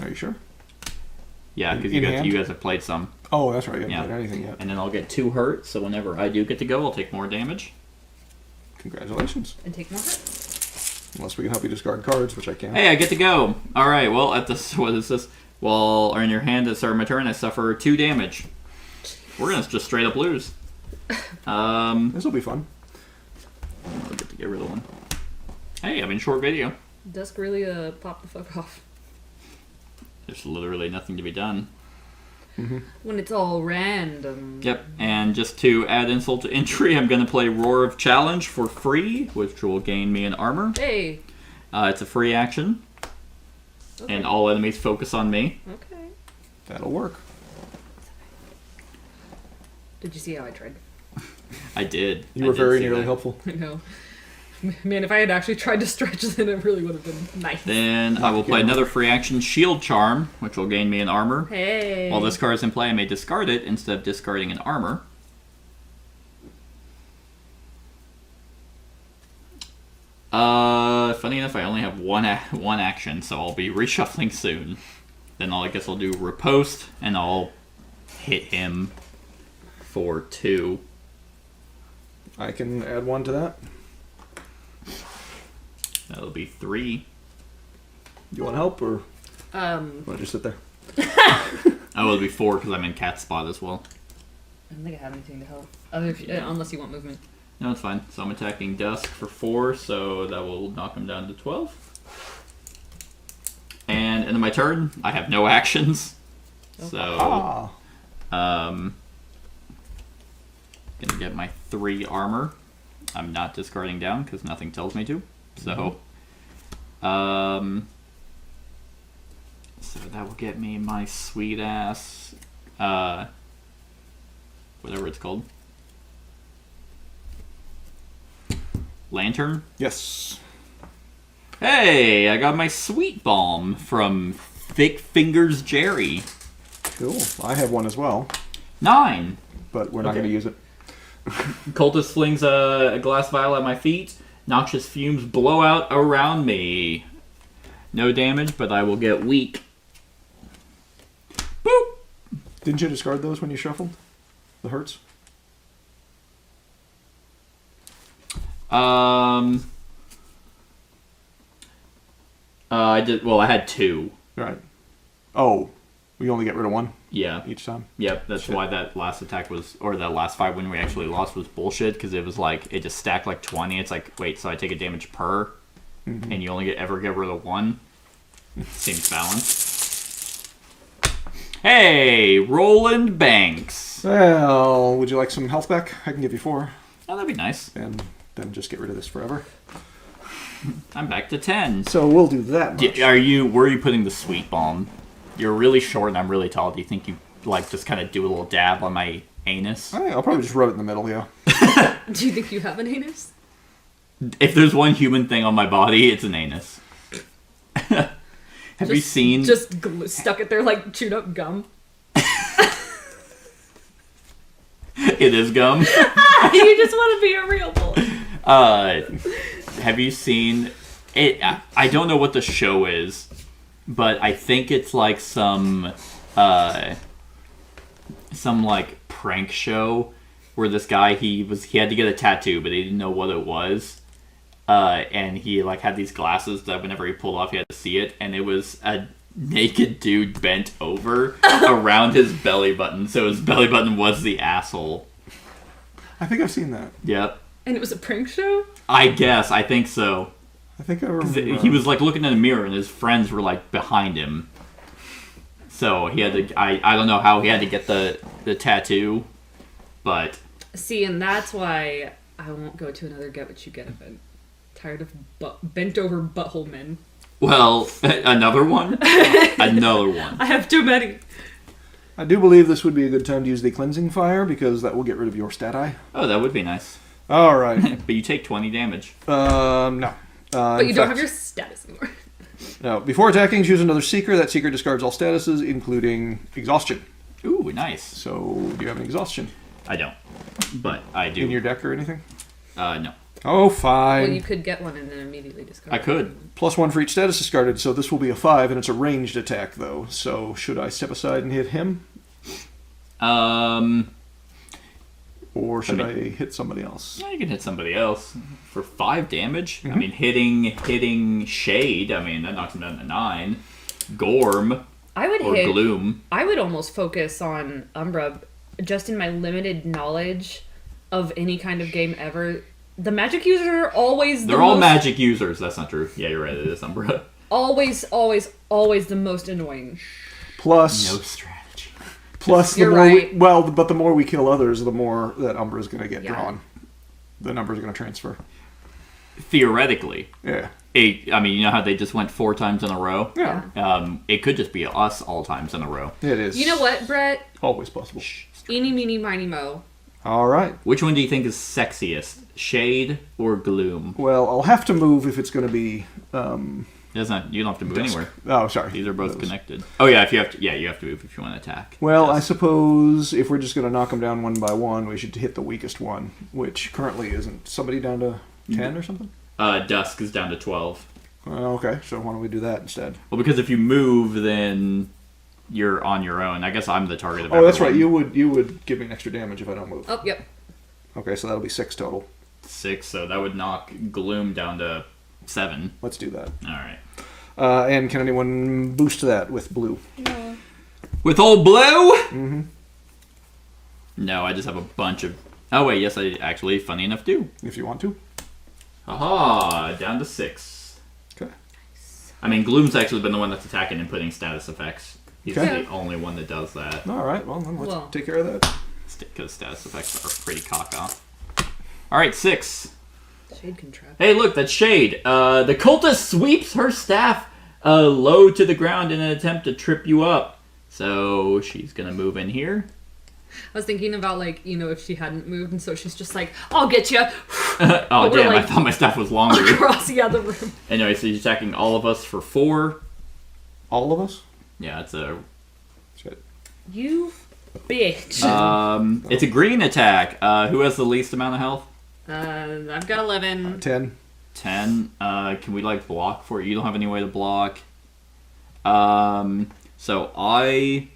[SPEAKER 3] Are you sure?
[SPEAKER 2] Yeah, because
[SPEAKER 3] In
[SPEAKER 2] you
[SPEAKER 3] hand?
[SPEAKER 2] guys have played some.
[SPEAKER 3] Oh, that's right. You
[SPEAKER 2] Yeah.
[SPEAKER 3] haven't played anything yet.
[SPEAKER 2] And then I'll get 2 hurt. So whenever I do get to go, I'll take more damage.
[SPEAKER 3] Congratulations.
[SPEAKER 4] And take more hurt.
[SPEAKER 3] Unless we can help you discard cards, which I can.
[SPEAKER 2] Hey, I get to go. All right. Well, at this, what is this? Well, in your hand at the start of my turn, I suffer 2 damage. We're gonna just straight up lose.
[SPEAKER 3] This will be fun.
[SPEAKER 2] I'll get to get rid of one. Hey, I'm in short video.
[SPEAKER 4] Dusk really popped the fuck off.
[SPEAKER 2] There's literally nothing to be done.
[SPEAKER 4] When it's all random.
[SPEAKER 2] Yep. And just to add insult to injury, I'm gonna play Roar of Challenge for free, which will gain me an armor.
[SPEAKER 4] Hey.
[SPEAKER 2] It's a free action,
[SPEAKER 4] Okay.
[SPEAKER 2] and all enemies focus on me.
[SPEAKER 4] Okay.
[SPEAKER 3] That'll work.
[SPEAKER 4] Did you see how I tried?
[SPEAKER 2] I did.
[SPEAKER 3] You
[SPEAKER 2] I
[SPEAKER 3] were
[SPEAKER 2] did
[SPEAKER 3] very
[SPEAKER 2] see
[SPEAKER 3] nearly
[SPEAKER 2] that.
[SPEAKER 3] helpful.
[SPEAKER 4] I know. Man, if I had actually tried to stretch, then it really would have been nice.
[SPEAKER 2] Then I will play another free action, Shield Charm, which will gain me an armor.
[SPEAKER 4] Hey.
[SPEAKER 2] While this card is in play, I may discard it instead of discarding an armor. Funny enough, I only have one action, so I'll be reshuffling soon. Then I guess I'll do Riposte, and I'll hit him for 2.
[SPEAKER 3] I can add 1 to that.
[SPEAKER 2] That'll be 3.
[SPEAKER 3] You want help, or
[SPEAKER 4] Um,
[SPEAKER 3] want to just sit there?
[SPEAKER 2] Oh, it'll be 4 because I'm in Cat's spot as well.
[SPEAKER 4] I don't think I have anything to help. Unless you want movement.
[SPEAKER 2] No, it's fine. So I'm attacking Dusk for 4, so that will knock him down to 12. And end of my turn, I have no actions. So, gonna get my 3 armor. I'm not discarding down because nothing tells me to. So, so that will get me my sweet ass, whatever it's called. Lantern?
[SPEAKER 3] Yes.
[SPEAKER 2] Hey, I got my sweet bomb from Thick Fingers Jerry.
[SPEAKER 3] Cool. I have 1 as well,
[SPEAKER 2] 9.
[SPEAKER 3] but we're not going to use it.
[SPEAKER 2] Cultist flings a glass vial at my feet. Noxious fumes blow out around me. No damage, but I will get weak. Boop!
[SPEAKER 3] Didn't you discard those when you shuffled? The hurts?
[SPEAKER 2] I did. Well, I had 2.
[SPEAKER 3] Right. Oh, we only get rid of 1
[SPEAKER 2] Yeah.
[SPEAKER 3] each time?
[SPEAKER 2] Yep. That's
[SPEAKER 3] Shit.
[SPEAKER 2] why that last attack was, or that last fight when we actually lost was bullshit, because it was like it just stacked like 20. It's like, wait, so I take a damage per, and you only ever get rid of 1. Seems balanced. Hey, Roland Banks.
[SPEAKER 3] Well, would you like some health back? I can give you 4.
[SPEAKER 2] Oh, that'd be nice.
[SPEAKER 3] And then just get rid of this forever.
[SPEAKER 2] I'm back to 10.
[SPEAKER 3] So we'll do that much.
[SPEAKER 2] Where are you putting the sweet bomb? You're really short and I'm really tall. Do you think you like just kind of do a little dab on my anus?
[SPEAKER 3] I'll probably just rub it in the middle, yeah.
[SPEAKER 4] Do you think you have an anus?
[SPEAKER 2] If there's one human thing on my body, it's an anus. Have you seen?
[SPEAKER 4] Just stuck it there like chewed up gum?
[SPEAKER 2] It is gum.
[SPEAKER 4] You just want to be a real boy.
[SPEAKER 2] Have you seen it? I don't know what the show is, but I think it's like some like prank show where this guy he had to get a tattoo, but he didn't know what it was. And he like had these glasses that whenever he pulled off, he had to see it, and it was a naked dude bent over around his belly button, so his belly button was the asshole.
[SPEAKER 3] I think I've seen that.
[SPEAKER 2] Yep.
[SPEAKER 4] And it was a prank show?
[SPEAKER 2] I think so.
[SPEAKER 3] I think I remember.
[SPEAKER 2] He was like looking in the mirror, and his friends were like behind him. So he had to. I don't know how he had to get the tattoo, but
[SPEAKER 4] See, and that's why I won't go to another Get What You Get event. Tired of bent over butthole men.
[SPEAKER 2] well, another one.
[SPEAKER 4] I have too many.
[SPEAKER 3] I do believe this would be a good time to use the cleansing fire because that will get rid of your stat eye.
[SPEAKER 2] Oh, that would be nice.
[SPEAKER 3] All right.
[SPEAKER 2] But you take 20 damage.
[SPEAKER 3] No.
[SPEAKER 4] But you don't have your status anymore.
[SPEAKER 3] No. Before attacking, choose another seeker. That seeker discards all statuses, including exhaustion.
[SPEAKER 2] Ooh, nice.
[SPEAKER 3] So, do you have an exhaustion
[SPEAKER 2] I don't, but I do.
[SPEAKER 3] in your deck or anything?
[SPEAKER 2] No,
[SPEAKER 3] Oh, fine.
[SPEAKER 4] Well, you could get one and then immediately discard
[SPEAKER 2] I
[SPEAKER 4] it.
[SPEAKER 2] could.
[SPEAKER 3] +1 for each status discarded, so this will be a 5, and it's a ranged attack, though. So, should I step aside and hit him? Or should I hit somebody else?
[SPEAKER 2] You can hit somebody else for 5 damage. I mean, hitting Shade. I mean, that knocks him down to 9. Gorm
[SPEAKER 4] I would
[SPEAKER 2] or
[SPEAKER 4] hit.
[SPEAKER 2] Gloom.
[SPEAKER 4] I would almost focus on Umbra, just in my limited knowledge of any kind of game ever. The magic users are always
[SPEAKER 2] They're all magic users. That's not true. Yeah, you're right. It is Umbra.
[SPEAKER 4] always the most annoying.
[SPEAKER 3] Plus,
[SPEAKER 2] No strategy.
[SPEAKER 3] plus the
[SPEAKER 4] You're
[SPEAKER 3] more
[SPEAKER 4] right.
[SPEAKER 3] but the more we kill others, the more that Umbra is going to get
[SPEAKER 4] Yeah.
[SPEAKER 3] drawn. The numbers are going to transfer.
[SPEAKER 2] Theoretically,
[SPEAKER 3] Yeah.
[SPEAKER 2] I mean, you know how they just went 4 times in a row?
[SPEAKER 3] Yeah.
[SPEAKER 2] It could just be us all times in a row.
[SPEAKER 3] It is.
[SPEAKER 4] You know what, Brett?
[SPEAKER 3] Always possible.
[SPEAKER 4] Eeny, meeny, miny, mo.
[SPEAKER 3] All right.
[SPEAKER 2] Which one do you think is sexiest? Shade or Gloom?
[SPEAKER 3] Well, I'll have to move if it's going to be.
[SPEAKER 2] You don't have to move anywhere.
[SPEAKER 3] Oh, sorry.
[SPEAKER 2] These are both connected. Oh yeah, you have to move if you want to attack.
[SPEAKER 3] Well,
[SPEAKER 2] Yes.
[SPEAKER 3] I suppose if we're just going to knock them down one by one, we should hit the weakest one, which currently isn't somebody down to 10 or something.
[SPEAKER 2] Dusk is down to 12.
[SPEAKER 3] Okay, so why don't we do that instead?
[SPEAKER 2] Well, because if you move, then you're on your own. I guess I'm the target of
[SPEAKER 3] Oh, that's right.
[SPEAKER 2] everyone.
[SPEAKER 3] You would give me an extra damage if I don't move.
[SPEAKER 4] Oh, yep.
[SPEAKER 3] Okay, so that'll be 6 total.
[SPEAKER 2] 6, so that would knock Gloom down to 7.
[SPEAKER 3] Let's do that.
[SPEAKER 2] All right.
[SPEAKER 3] And can anyone boost that with blue?
[SPEAKER 2] With old Blue? Mm-hmm. No, I just have a bunch of... Oh, wait, yes, I actually, funny enough, do.
[SPEAKER 3] If you want to.
[SPEAKER 2] Aha, down to 6.
[SPEAKER 3] Okay.
[SPEAKER 2] I mean, Gloom's actually been the one that's attacking and putting status effects. He's
[SPEAKER 3] Okay.
[SPEAKER 2] the only one that does that.
[SPEAKER 3] All right, well, then let's
[SPEAKER 4] Well.
[SPEAKER 3] take care of that.
[SPEAKER 2] Because status effects are pretty cock off. Alright, 6.
[SPEAKER 4] Shade can trap.
[SPEAKER 2] Hey, look, that's Shade. The cultist sweeps her staff low to the ground in an attempt to trip you up. So she's gonna move in here.
[SPEAKER 4] I was thinking about, like, you know, if she hadn't moved, and so she's just like, I'll get you.
[SPEAKER 2] Oh,
[SPEAKER 4] we're
[SPEAKER 2] damn, I
[SPEAKER 4] like-
[SPEAKER 2] thought my staff was longer.
[SPEAKER 4] Across the other room.
[SPEAKER 2] Anyway, so she's attacking all of us for 4.
[SPEAKER 3] All of us?
[SPEAKER 2] Yeah, it's a...
[SPEAKER 3] Shit.
[SPEAKER 4] You bitch.
[SPEAKER 2] It's a green attack. Who has the least amount of health?
[SPEAKER 4] I've got 11.
[SPEAKER 3] 10.
[SPEAKER 2] 10. Can we, like, block for it? You don't have any way to block. So I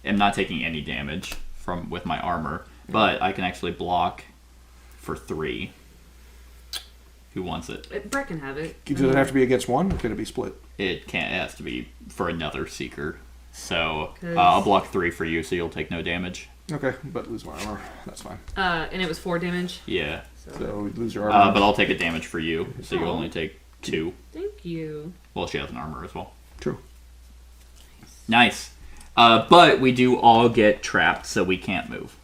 [SPEAKER 2] am not taking any damage with my armor, but I can actually block for 3. Who wants it?
[SPEAKER 4] Brett can have it.
[SPEAKER 3] Does it have to be against one, or can it be split?
[SPEAKER 2] It can't. It has to be for another seeker. So
[SPEAKER 4] 'Cause-
[SPEAKER 2] I'll block 3 for you, so you'll take no damage.
[SPEAKER 3] Okay, but lose my armor. That's fine.
[SPEAKER 4] And it was 4 damage.
[SPEAKER 2] Yeah.
[SPEAKER 3] So we lose your armor.
[SPEAKER 2] But I'll take a damage for you, so you'll only take 2.
[SPEAKER 4] Thank you.
[SPEAKER 2] Well, she has an armor as well.
[SPEAKER 3] True.
[SPEAKER 2] Nice. But we do all get trapped, so we can't move.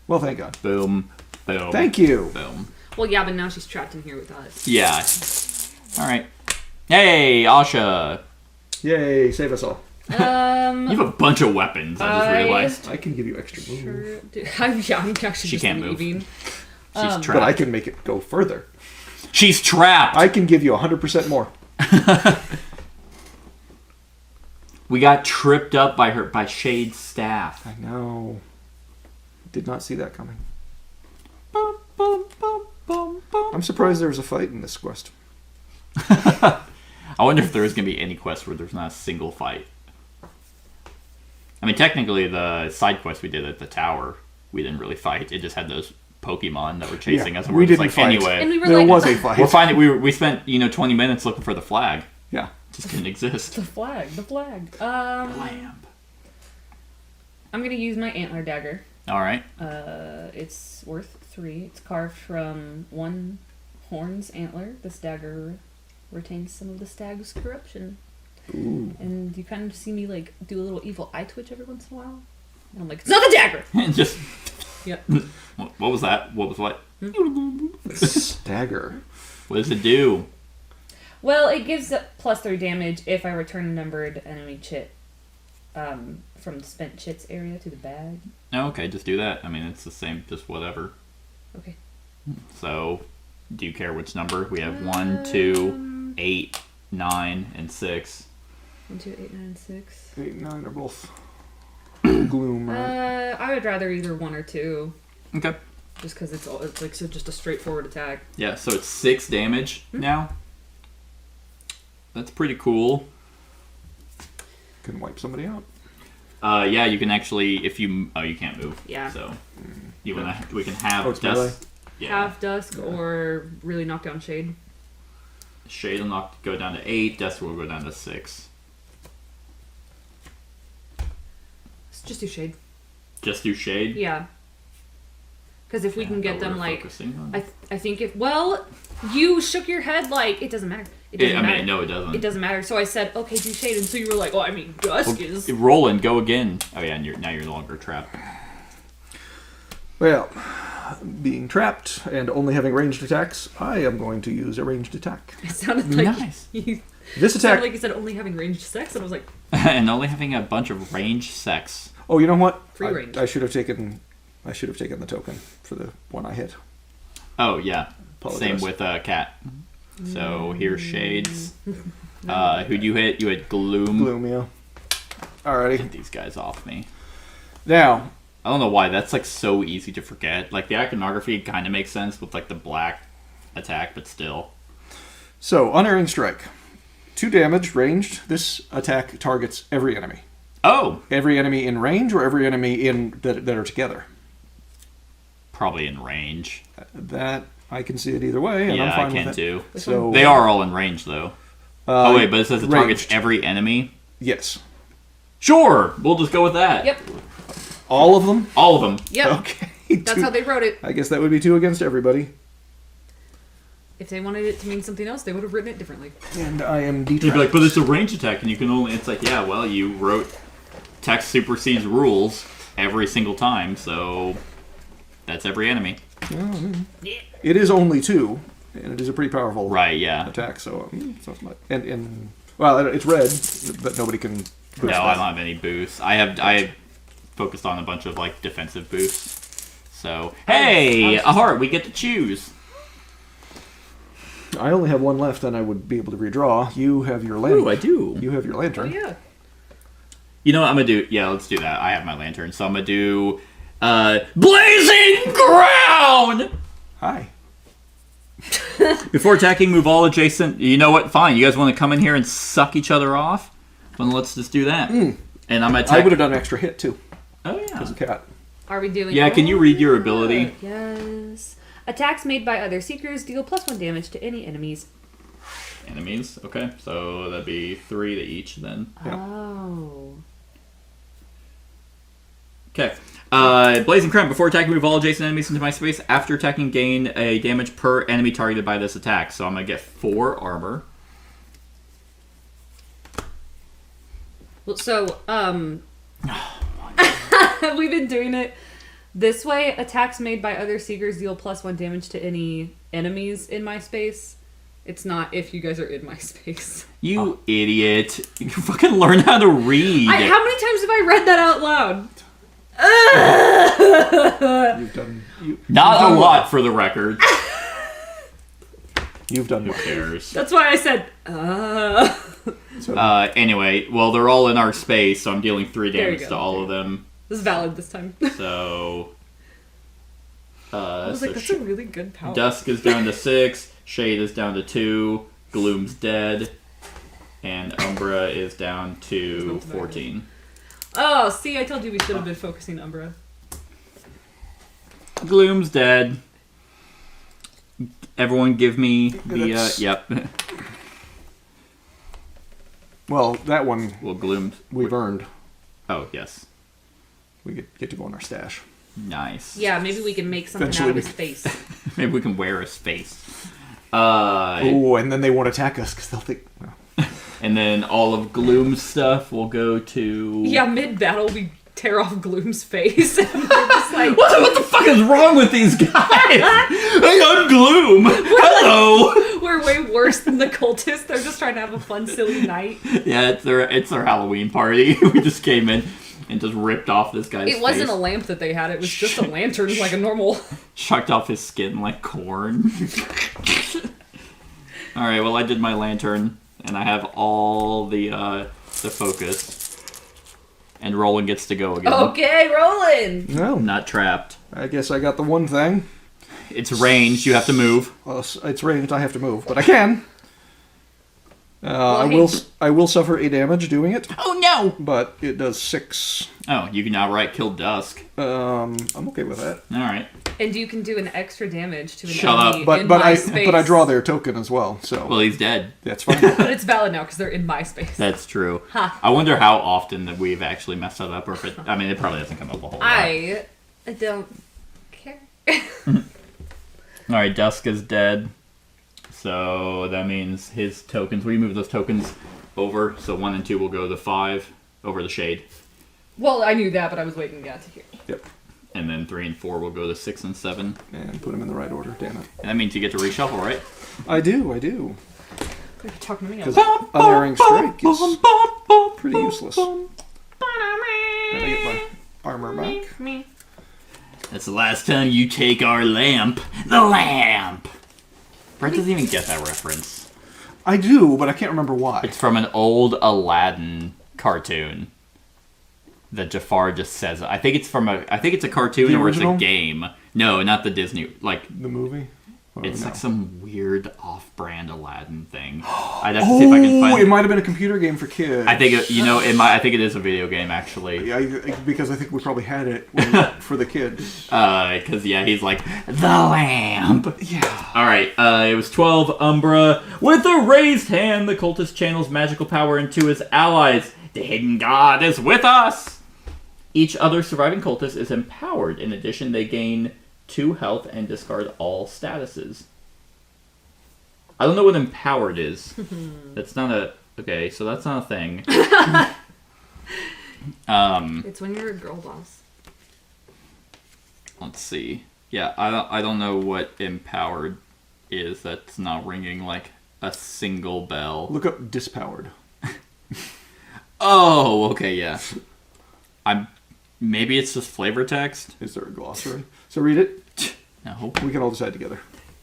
[SPEAKER 3] Well, thank God.
[SPEAKER 2] Boom. Boom.
[SPEAKER 3] Thank you.
[SPEAKER 2] Boom.
[SPEAKER 4] Well, yeah, but now she's trapped in here with us.
[SPEAKER 2] Yeah. All right. Hey, Asha.
[SPEAKER 3] Yay, save us all.
[SPEAKER 2] You have a bunch of weapons, I just realized.
[SPEAKER 3] I can give you extra move.
[SPEAKER 4] Sure do. I'm actually
[SPEAKER 2] She
[SPEAKER 4] just
[SPEAKER 2] can't move.
[SPEAKER 4] leaving.
[SPEAKER 2] She's trapped.
[SPEAKER 3] But I can make it go further.
[SPEAKER 2] She's trapped.
[SPEAKER 3] I can give you 100% more.
[SPEAKER 2] We got tripped up by Shade's staff.
[SPEAKER 3] I know. Did not see that coming.
[SPEAKER 2] Bum, bum, bum, bum, bum.
[SPEAKER 3] I'm surprised there was a fight in this quest.
[SPEAKER 2] I wonder if there is going to be any quest where there's not a single fight. I mean, technically, the side quest we did at the tower, we didn't really fight. It just had those Pokemon that were chasing us. And
[SPEAKER 3] we
[SPEAKER 2] we're just
[SPEAKER 3] didn't fight.
[SPEAKER 2] Anyway,
[SPEAKER 4] And we were
[SPEAKER 3] There
[SPEAKER 4] like,
[SPEAKER 3] was a fight.
[SPEAKER 2] we're finding. We spent 20 minutes looking for the flag.
[SPEAKER 3] Yeah.
[SPEAKER 2] It just didn't exist.
[SPEAKER 4] the flag.
[SPEAKER 2] Lamb.
[SPEAKER 4] I'm gonna use my antler dagger.
[SPEAKER 2] All right.
[SPEAKER 4] It's worth 3. It's carved from 1 horn's antler. This dagger retains some of the stag's corruption.
[SPEAKER 3] Ooh.
[SPEAKER 4] And you kind of see me like do a little evil eye twitch every once in a while. And I'm like, it's not the dagger!
[SPEAKER 2] Just.
[SPEAKER 4] Yep.
[SPEAKER 2] What was that? What was what?
[SPEAKER 3] Stagger.
[SPEAKER 2] What does it do?
[SPEAKER 4] Well, it gives +3 damage if I return a numbered enemy chit from the spent chits area to the bag.
[SPEAKER 2] Oh, okay, just do that. I mean, it's the same, just whatever.
[SPEAKER 4] Okay.
[SPEAKER 2] So, do you care which number? We have 1, 2, 8, 9, and 6.
[SPEAKER 4] 1, 2, 8, 9, 6.
[SPEAKER 3] 8 and 9 are both gloom, right?
[SPEAKER 4] I would rather either 1 or 2.
[SPEAKER 2] Okay.
[SPEAKER 4] Just because it's like just a straightforward attack.
[SPEAKER 2] Yeah, so it's 6 damage now. That's pretty cool.
[SPEAKER 3] Can wipe somebody out.
[SPEAKER 2] Yeah, you can actually, if you... Oh, you can't move.
[SPEAKER 4] Yeah.
[SPEAKER 2] So, we can have
[SPEAKER 3] it's melee?
[SPEAKER 2] Dusk. Yeah.
[SPEAKER 4] Half Dusk or really knock down Shade.
[SPEAKER 2] Shade will go down to 8. Dusk will go down to 6.
[SPEAKER 4] Let's just do Shade.
[SPEAKER 2] Just do Shade?
[SPEAKER 4] Yeah. Because if we can get
[SPEAKER 2] what
[SPEAKER 4] them
[SPEAKER 2] we're
[SPEAKER 4] like...
[SPEAKER 2] focusing on.
[SPEAKER 4] I think if... Well, you shook your head like, it doesn't matter. It doesn't matter.
[SPEAKER 2] No, it doesn't.
[SPEAKER 4] It doesn't matter. So I said, okay, do Shade. And so you were like, oh, I mean, Dusk is...
[SPEAKER 2] Roland, go again. Oh yeah, and now you're no longer trapped.
[SPEAKER 3] Well, being trapped and only having ranged attacks, I am going to use a ranged attack.
[SPEAKER 4] It sounded like...
[SPEAKER 2] Nice.
[SPEAKER 4] You
[SPEAKER 3] This attack...
[SPEAKER 4] sounded like you said only having ranged sex. And I was like,
[SPEAKER 2] And only having a bunch of ranged sex.
[SPEAKER 3] Oh, you know what?
[SPEAKER 4] Free range.
[SPEAKER 3] I should have taken the token for the one I hit.
[SPEAKER 2] Oh yeah.
[SPEAKER 3] Apologize.
[SPEAKER 2] Same with Cat. So here's Shades. Who'd you hit? You had Gloom.
[SPEAKER 3] Gloom, yeah. Alrighty.
[SPEAKER 2] Get these guys off me.
[SPEAKER 3] Now,
[SPEAKER 2] I don't know why that's like so easy to forget. Like the iconography kind of makes sense with like the black attack, but still.
[SPEAKER 3] so unerring strike. 2 damage, ranged. This attack targets every enemy.
[SPEAKER 2] Oh,
[SPEAKER 3] Every enemy in range or every enemy that are together.
[SPEAKER 2] probably in range.
[SPEAKER 3] That I can see it either way, and
[SPEAKER 2] Yeah,
[SPEAKER 3] I'm fine
[SPEAKER 2] I can
[SPEAKER 3] with it.
[SPEAKER 2] too.
[SPEAKER 3] So
[SPEAKER 2] They are all in range though. Oh wait, but it says it targets
[SPEAKER 3] ranged.
[SPEAKER 2] every enemy.
[SPEAKER 3] Yes.
[SPEAKER 2] Sure, we'll just go with that.
[SPEAKER 4] yep,
[SPEAKER 3] All of them?
[SPEAKER 2] All of them.
[SPEAKER 4] yep.
[SPEAKER 3] Okay.
[SPEAKER 4] That's how they wrote it.
[SPEAKER 3] I guess that would be 2 against everybody.
[SPEAKER 4] If they wanted it to mean something else, they would have written it differently.
[SPEAKER 3] And I am
[SPEAKER 2] You'd be
[SPEAKER 3] detrapped.
[SPEAKER 2] like, but it's a range attack, and you can only. It's like, yeah, well, you wrote text supersedes rules every single time, so that's every enemy.
[SPEAKER 3] It is only 2, and it is a pretty powerful
[SPEAKER 2] Right? Yeah.
[SPEAKER 3] attack, so it's not much. And well, it's red, but nobody can boost
[SPEAKER 2] No,
[SPEAKER 3] that.
[SPEAKER 2] I don't have any boosts. I focused on a bunch of like defensive boosts. So hey, a heart. We get to choose.
[SPEAKER 3] I only have 1 left, and I would be able to redraw. You have your lantern.
[SPEAKER 2] Ooh, I do.
[SPEAKER 3] You have your
[SPEAKER 4] Oh
[SPEAKER 3] lantern.
[SPEAKER 4] yeah.
[SPEAKER 2] You know what I'm gonna do? Yeah, let's do that. I have my lantern, so I'm gonna do Blazing Ground.
[SPEAKER 3] Hi.
[SPEAKER 2] Before attacking, move all adjacent. You know what? Fine. You guys want to come in here and suck each other off? Then let's just do that. And I'm gonna attack.
[SPEAKER 3] I would have done an extra hit too,
[SPEAKER 2] Oh yeah.
[SPEAKER 3] as a cat.
[SPEAKER 4] Are we doing?
[SPEAKER 2] Yeah. Can you read your ability?
[SPEAKER 4] Yes. Attacks made by other seekers deal +1 damage to any enemies.
[SPEAKER 2] Enemies. Okay, so that'd be 3 to each then.
[SPEAKER 3] Yeah.
[SPEAKER 4] Oh.
[SPEAKER 2] Okay. Blazing Crown. Before attacking, move all adjacent enemies into my space. After attacking, gain a damage per enemy targeted by this attack. So I'm gonna get 4 armor.
[SPEAKER 4] Well, so we've been doing it this way. Attacks made by other seekers deal +1 damage to any enemies in my space. It's not if you guys are in my space.
[SPEAKER 2] You idiot! You fucking learn how to read.
[SPEAKER 4] How many times have I read that out loud?
[SPEAKER 3] You've done.
[SPEAKER 2] Not a lot, for the record.
[SPEAKER 3] You've done.
[SPEAKER 2] Who cares?
[SPEAKER 4] That's why I said.
[SPEAKER 2] Anyway, well, they're all in our space, so I'm dealing 3
[SPEAKER 4] There you
[SPEAKER 2] damage
[SPEAKER 4] go.
[SPEAKER 2] to all of them.
[SPEAKER 4] This is valid this time.
[SPEAKER 2] So
[SPEAKER 4] I was like, that's a really good power.
[SPEAKER 2] Dusk is down to 6, Shade is down to 2, Gloom's dead, and Umbra is down to 14.
[SPEAKER 4] Oh, see, I told you we should have been focusing Umbra.
[SPEAKER 2] Gloom's dead. Everyone give me the, yep.
[SPEAKER 3] Well, that one
[SPEAKER 2] Well, Gloom's...
[SPEAKER 3] we've earned.
[SPEAKER 2] Oh, yes.
[SPEAKER 3] We get to go in our stash.
[SPEAKER 2] Nice.
[SPEAKER 4] Yeah, maybe we can make something
[SPEAKER 3] Eventually
[SPEAKER 4] out of his face.
[SPEAKER 2] Maybe we can wear his face.
[SPEAKER 3] Oh, and then they won't attack us because they'll think... Well.
[SPEAKER 2] And then all of Gloom's stuff will go to...
[SPEAKER 4] Yeah, mid-battle, we tear off Gloom's face. And we're just like...
[SPEAKER 2] What the fuck is wrong with these guys? Hey, I'm Gloom! Hello!
[SPEAKER 4] We're way worse than the cultists. They're just trying to have a fun, silly night.
[SPEAKER 2] Yeah, it's their Halloween party. We just came in and just ripped off this guy's face.
[SPEAKER 4] It wasn't a lamp that they had. It was just a lantern, like a normal...
[SPEAKER 2] Chucked off his skin like corn. Alright, well, I did my lantern, and I have all the focus. And Roland gets to go again.
[SPEAKER 4] Okay, Roland!
[SPEAKER 3] No,
[SPEAKER 2] Not trapped.
[SPEAKER 3] I guess I got the one thing.
[SPEAKER 2] It's ranged, you have to move.
[SPEAKER 3] Well, it's ranged, I have to move, but I can.
[SPEAKER 4] Well,
[SPEAKER 3] I will suffer a damage doing it,
[SPEAKER 2] Oh no!
[SPEAKER 3] but it does 6.
[SPEAKER 2] Oh, you can outright kill Dusk.
[SPEAKER 3] I'm okay with that.
[SPEAKER 2] Alright.
[SPEAKER 4] And you can do an extra damage to an
[SPEAKER 2] Shut
[SPEAKER 4] enemy
[SPEAKER 2] up.
[SPEAKER 4] in
[SPEAKER 3] But
[SPEAKER 4] my
[SPEAKER 3] I
[SPEAKER 4] space.
[SPEAKER 3] but I draw their token as well, so
[SPEAKER 2] Well, he's dead.
[SPEAKER 3] that's fine.
[SPEAKER 4] But it's valid now because they're in my space.
[SPEAKER 2] That's true.
[SPEAKER 4] Ha.
[SPEAKER 2] I wonder how often that we've actually messed that up, or if it... I mean, it probably doesn't come up a whole lot.
[SPEAKER 4] I don't care.
[SPEAKER 2] Alright, Dusk is dead. So that means his tokens... We move those tokens over, so 1 and 2 will go to 5 over the Shade.
[SPEAKER 4] Well, I knew that, but I was waiting to hear.
[SPEAKER 3] Yep.
[SPEAKER 2] And then 3 and 4 will go to 6 and 7.
[SPEAKER 3] And put them in the right order, damn it.
[SPEAKER 2] And that means you get to reshuffle, right?
[SPEAKER 3] I do.
[SPEAKER 4] You're talking to me.
[SPEAKER 3] Because Unerring Strike is pretty useless. And I get my armor back.
[SPEAKER 2] That's the last time you take our lamp. The lamp! Brett doesn't even get that reference.
[SPEAKER 3] I do, but I can't remember why.
[SPEAKER 2] It's from an old Aladdin cartoon that Jafar just says. I think it's a cartoon
[SPEAKER 3] The
[SPEAKER 2] or it's
[SPEAKER 3] original?
[SPEAKER 2] a game. No, not the Disney. Like,
[SPEAKER 3] The movie? Oh,
[SPEAKER 2] it's
[SPEAKER 3] no.
[SPEAKER 2] like some weird off-brand Aladdin thing. I'd have to see if I can find
[SPEAKER 3] it might have been a computer game for kids.
[SPEAKER 2] I think I think it is a video game actually.
[SPEAKER 3] Yeah, because I think we probably had it for the kids.
[SPEAKER 2] Because he's like the lamp.
[SPEAKER 3] Yeah.
[SPEAKER 2] All right. It was 12 Umbra with a raised hand. The cultist channels magical power into his allies. The hidden god is with us. Each other surviving cultist is empowered. In addition, they gain 2 health and discard all statuses. I don't know what empowered is. That's not a... Okay, so that's not a thing.
[SPEAKER 4] It's when you're a girl boss.
[SPEAKER 2] Let's see. Yeah, I don't know what empowered is. That's not ringing like a single bell.
[SPEAKER 3] Look up dispowered.
[SPEAKER 2] Oh, okay, yeah. Maybe it's just flavor text?
[SPEAKER 3] Is there a glossary? So read it.
[SPEAKER 2] No.
[SPEAKER 3] We can all decide together.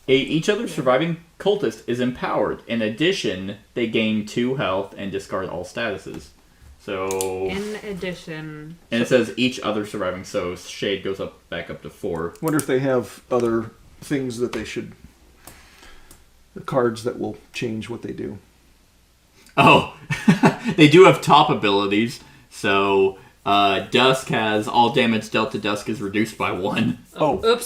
[SPEAKER 2] Each other surviving cultist is empowered. In addition, they gain 2 health and discard all statuses. So...
[SPEAKER 4] In addition...
[SPEAKER 2] And it says each other surviving, so Shade goes back up to 4.
[SPEAKER 3] Wonder if they have other things that they should... The cards that will change what they do.
[SPEAKER 2] Oh! They do have top abilities, so... Dusk has all damage dealt to Dusk is reduced by 1.
[SPEAKER 3] Oh,
[SPEAKER 4] Oops.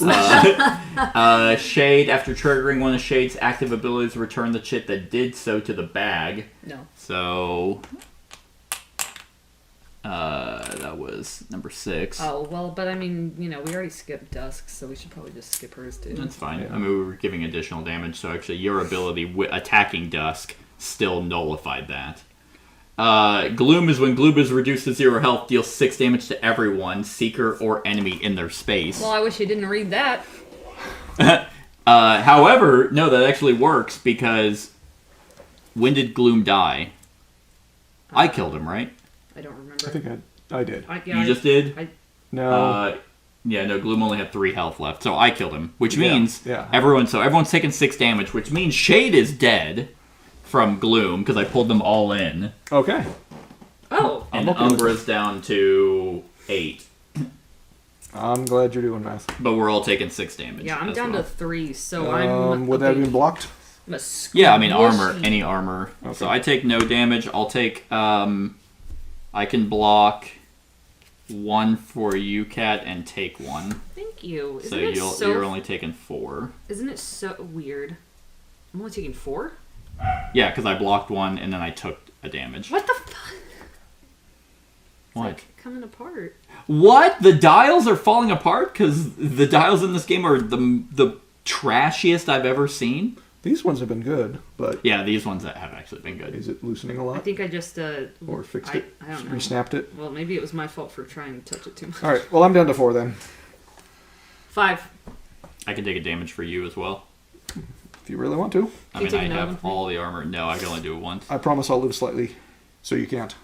[SPEAKER 2] Shade, after triggering one of Shade's active abilities, return the chit that did so to the bag.
[SPEAKER 4] No.
[SPEAKER 2] So, that was number 6.
[SPEAKER 4] Oh, well, but I mean, we already skipped Dusk, so we should probably just skip hers too.
[SPEAKER 2] That's fine.
[SPEAKER 3] Yeah.
[SPEAKER 2] I mean, we were giving additional damage, so actually your ability attacking Dusk still nullified that. Gloom is when Gloom is reduced to 0 health, deals 6 damage to everyone, seeker or enemy in their space.
[SPEAKER 4] Well, I wish you didn't read that.
[SPEAKER 2] However, no, that actually works because when did Gloom die? I killed him, right?
[SPEAKER 4] I don't remember.
[SPEAKER 3] I think I did.
[SPEAKER 2] You just did?
[SPEAKER 3] No.
[SPEAKER 2] Yeah, no, Gloom only had 3 health left, so I killed him, which
[SPEAKER 3] Yeah,
[SPEAKER 2] means
[SPEAKER 3] yeah.
[SPEAKER 2] everyone's taking 6 damage, which means Shade is dead from Gloom because I pulled them all in,
[SPEAKER 3] Okay.
[SPEAKER 4] Oh.
[SPEAKER 2] and
[SPEAKER 3] I'm okay with
[SPEAKER 2] Umbra's down to 8.
[SPEAKER 3] I'm glad you're doing math.
[SPEAKER 2] But we're all taking 6 damage.
[SPEAKER 4] Yeah, I'm
[SPEAKER 2] as
[SPEAKER 4] down
[SPEAKER 2] well.
[SPEAKER 4] to 3, so I'm.
[SPEAKER 3] Would that have been blocked?
[SPEAKER 4] I'm a
[SPEAKER 2] Yeah, I mean
[SPEAKER 4] squishy.
[SPEAKER 2] armor, any armor.
[SPEAKER 3] Okay.
[SPEAKER 2] So I take no damage. I'll take. I can block 1 for you, Kat, and take 1.
[SPEAKER 4] Thank you.
[SPEAKER 2] So you're only taking 4.
[SPEAKER 4] Isn't it so weird? I'm only taking 4?
[SPEAKER 2] Yeah, because I blocked 1 and then I took a damage.
[SPEAKER 4] What the fuck?
[SPEAKER 2] What?
[SPEAKER 4] It's like coming apart.
[SPEAKER 2] What? The dials are falling apart because the dials in this game are the trashiest I've ever seen.
[SPEAKER 3] These ones have been good, but
[SPEAKER 2] Yeah, these ones that have actually been good.
[SPEAKER 3] is it loosening a
[SPEAKER 4] I
[SPEAKER 3] lot?
[SPEAKER 4] think I just
[SPEAKER 3] Or fixed it?
[SPEAKER 4] I don't know.
[SPEAKER 3] Resnapped it?
[SPEAKER 4] Well, maybe it was my fault for trying to touch it too much.
[SPEAKER 3] All right. Well, I'm down to 4 then.
[SPEAKER 4] 5.
[SPEAKER 2] I can take a damage for you as well.
[SPEAKER 3] If you really want to.
[SPEAKER 2] I
[SPEAKER 4] Can
[SPEAKER 2] mean,
[SPEAKER 4] you take
[SPEAKER 2] I
[SPEAKER 4] another one
[SPEAKER 2] have
[SPEAKER 4] for me?
[SPEAKER 2] all the armor. No, I can only do it once.
[SPEAKER 3] I promise I'll live slightly, so you can't.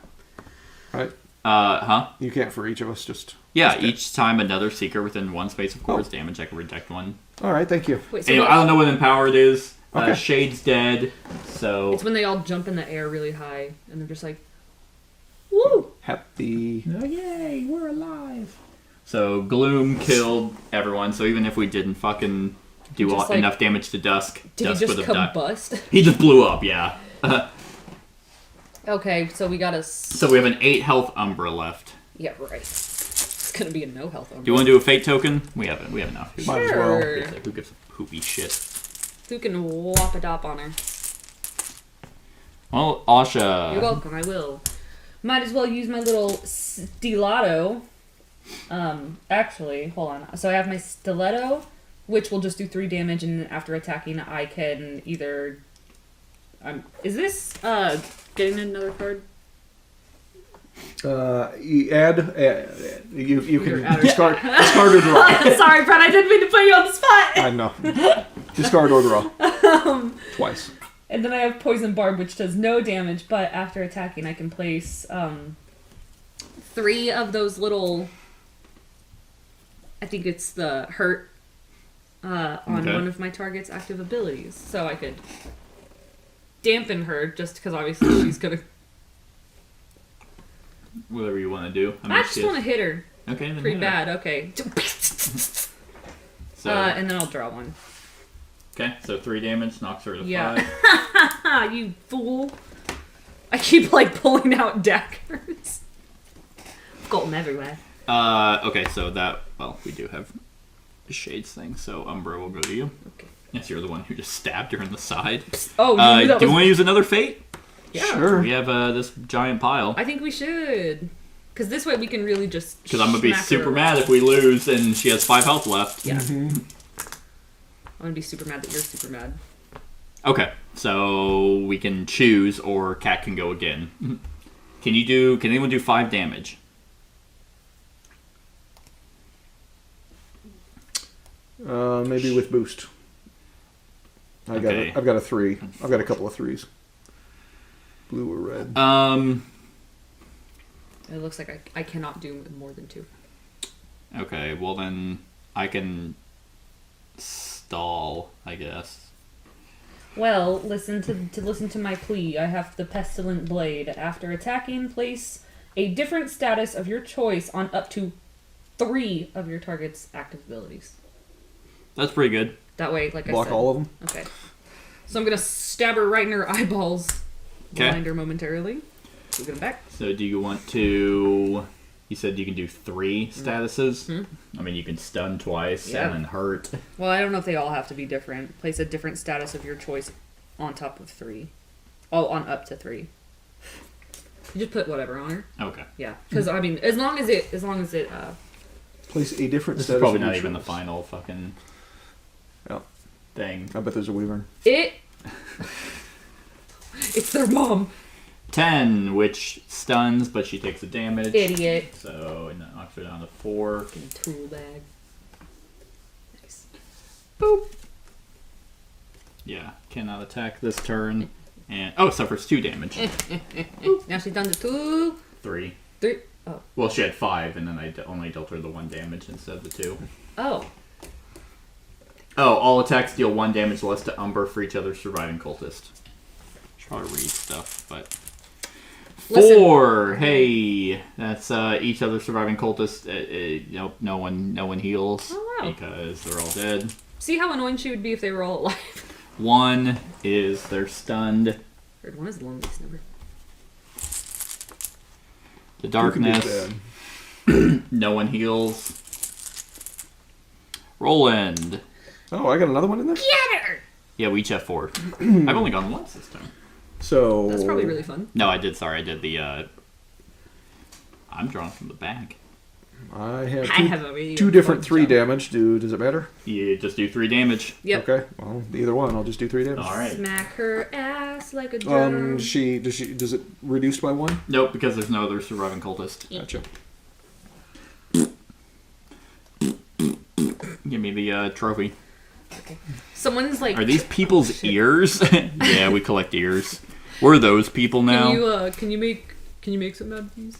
[SPEAKER 3] Right?
[SPEAKER 2] Huh?
[SPEAKER 3] You can't for each of us. Just.
[SPEAKER 2] Yeah,
[SPEAKER 3] Okay.
[SPEAKER 2] each time another seeker within 1 space of course damage, I can protect 1.
[SPEAKER 3] All right. Thank you.
[SPEAKER 4] Wait, so
[SPEAKER 2] Anyway,
[SPEAKER 4] what-
[SPEAKER 2] I don't know what empowered is.
[SPEAKER 3] Okay.
[SPEAKER 2] Shade's dead, so
[SPEAKER 4] it's when they all jump in the air really high and they're just like, woo!
[SPEAKER 3] Happy.
[SPEAKER 2] oh, yay, we're alive. So Gloom killed everyone. So even if we didn't fucking do
[SPEAKER 4] Just, like-
[SPEAKER 2] enough damage to Dusk,
[SPEAKER 4] Did
[SPEAKER 2] Dusk
[SPEAKER 4] he just
[SPEAKER 2] would have died.
[SPEAKER 4] combust?
[SPEAKER 2] He just blew up. Yeah.
[SPEAKER 4] Okay, so we got a.
[SPEAKER 2] So we have an 8 health Umbra left.
[SPEAKER 4] Yeah, right. It's gonna be a no health.
[SPEAKER 2] Do you want to do a fate token? We have enough. Who,
[SPEAKER 3] Might as well.
[SPEAKER 4] Sure.
[SPEAKER 2] who gives a poopy shit?
[SPEAKER 4] Who can whop a dop on her?
[SPEAKER 2] Well, Asha.
[SPEAKER 4] You're welcome. I will. Might as well use my little stiletto. Actually, hold on. So I have my stiletto, which will just do 3 damage, and after attacking, I can either. Is this getting another card?
[SPEAKER 3] You add. You
[SPEAKER 4] You're
[SPEAKER 3] can
[SPEAKER 4] out of-
[SPEAKER 3] discard or draw.
[SPEAKER 4] Sorry, Brett. I didn't mean to put you on the spot.
[SPEAKER 3] I know. Discard or draw. Twice.
[SPEAKER 4] And then I have Poison Barb, which does no damage, but after attacking, I can place 3 of those little. I think it's the hurt on
[SPEAKER 2] Okay.
[SPEAKER 4] one of my target's active abilities, so I could dampen her just because obviously she's gonna.
[SPEAKER 2] Whatever you want to do.
[SPEAKER 4] I just want to hit her
[SPEAKER 2] Okay, then
[SPEAKER 4] pretty
[SPEAKER 2] hit her.
[SPEAKER 4] bad. Okay.
[SPEAKER 2] So,
[SPEAKER 4] And then I'll draw one.
[SPEAKER 2] okay, so 3 damage, knocks her to
[SPEAKER 4] Yeah.
[SPEAKER 2] 5.
[SPEAKER 4] Ah, you fool! I keep like pulling out daggers. Got them everywhere.
[SPEAKER 2] Okay, so that, well, we do have a Shades thing, so Umbra will go to you.
[SPEAKER 4] Okay.
[SPEAKER 2] Yes, you're the one who just stabbed her in the side.
[SPEAKER 4] Oh, you knew that
[SPEAKER 2] do you
[SPEAKER 4] was-
[SPEAKER 2] want to use another fate?
[SPEAKER 4] Yeah.
[SPEAKER 3] Sure.
[SPEAKER 2] We have this giant pile.
[SPEAKER 4] I think we should. Because this way we can really just.
[SPEAKER 2] Because I'm going to be
[SPEAKER 4] smack her
[SPEAKER 2] super
[SPEAKER 4] around.
[SPEAKER 2] mad if we lose and she has 5 health left.
[SPEAKER 4] Yeah. I'm gonna be super mad that you're super mad.
[SPEAKER 2] Okay, so we can choose, or Cat can go again. Can anyone do 5 damage?
[SPEAKER 3] Maybe with boost.
[SPEAKER 2] Okay.
[SPEAKER 3] I've got a 3. I've got a couple of 3s. Blue or red.
[SPEAKER 4] It looks like I cannot do more than 2.
[SPEAKER 2] Okay, well then I can stall, I guess.
[SPEAKER 4] Well, listen to my plea. I have the Pestilent Blade. After attacking, place a different status of your choice on up to 3 of your target's active abilities.
[SPEAKER 2] That's pretty good.
[SPEAKER 4] That way, like
[SPEAKER 3] Block
[SPEAKER 4] I said.
[SPEAKER 3] all of them?
[SPEAKER 4] Okay. So I'm gonna stab her right in her eyeballs.
[SPEAKER 2] Okay.
[SPEAKER 4] Blind her momentarily. We'll get him back.
[SPEAKER 2] So do you want to... You said you can do 3 statuses? I mean, you can stun twice
[SPEAKER 4] Yeah.
[SPEAKER 2] and then hurt.
[SPEAKER 4] Well, I don't know if they all have to be different. Place a different status of your choice on top of 3. Oh, on up to 3. You just put whatever on her.
[SPEAKER 2] Okay.
[SPEAKER 4] Yeah, because I mean, as long as it.
[SPEAKER 3] Place a different
[SPEAKER 2] This is
[SPEAKER 3] status.
[SPEAKER 2] probably
[SPEAKER 3] of your
[SPEAKER 2] not even the
[SPEAKER 3] choice.
[SPEAKER 2] final fucking
[SPEAKER 3] Yeah.
[SPEAKER 2] thing.
[SPEAKER 3] I bet there's a wyvern.
[SPEAKER 4] It's their mom.
[SPEAKER 2] 10, which stuns, but she takes the damage.
[SPEAKER 4] Idiot.
[SPEAKER 2] So it knocks her down to 4.
[SPEAKER 4] Fucking tool bag. Nice.
[SPEAKER 2] Boop. Yeah, cannot attack this turn. And suffers 2 damage.
[SPEAKER 4] Now she's down to 2.
[SPEAKER 2] 3.
[SPEAKER 4] 3. Oh.
[SPEAKER 2] Well, she had 5, and then I only dealt her the 1 damage instead of the 2.
[SPEAKER 4] Oh.
[SPEAKER 2] Oh, all attacks deal 1 damage less to Umber for each other surviving cultist. Try to read stuff, but
[SPEAKER 4] Listen.
[SPEAKER 2] 4. Hey, that's each other surviving cultist. Nope, no one heals because they're all dead.
[SPEAKER 4] See how annoying she would be if they were all alive.
[SPEAKER 2] 1 is they're stunned.
[SPEAKER 4] Third one is the loneliest number.
[SPEAKER 2] The darkness. No one heals. Roland.
[SPEAKER 3] Oh, I got another one in there?
[SPEAKER 4] Get her!
[SPEAKER 2] Yeah, we each have 4. I've only gone once this time.
[SPEAKER 3] So...
[SPEAKER 4] That's probably really fun.
[SPEAKER 2] No, I did. Sorry, I did the... I'm drawing from the back.
[SPEAKER 3] I have
[SPEAKER 4] a
[SPEAKER 3] two different 3 damage. Does it matter?
[SPEAKER 2] You just do 3 damage.
[SPEAKER 4] Yep.
[SPEAKER 3] Okay, well, either one. I'll just do 3 damage.
[SPEAKER 2] All right.
[SPEAKER 4] Smack her ass like a drum.
[SPEAKER 3] Does it reduce by 1?
[SPEAKER 2] Nope, because there's no other surviving cultist.
[SPEAKER 3] Gotcha.
[SPEAKER 2] Give me the trophy.
[SPEAKER 4] Okay. Someone's like...
[SPEAKER 2] Are these people's ears? Yeah, we collect ears. We're those people now.
[SPEAKER 4] Can you make some out of these?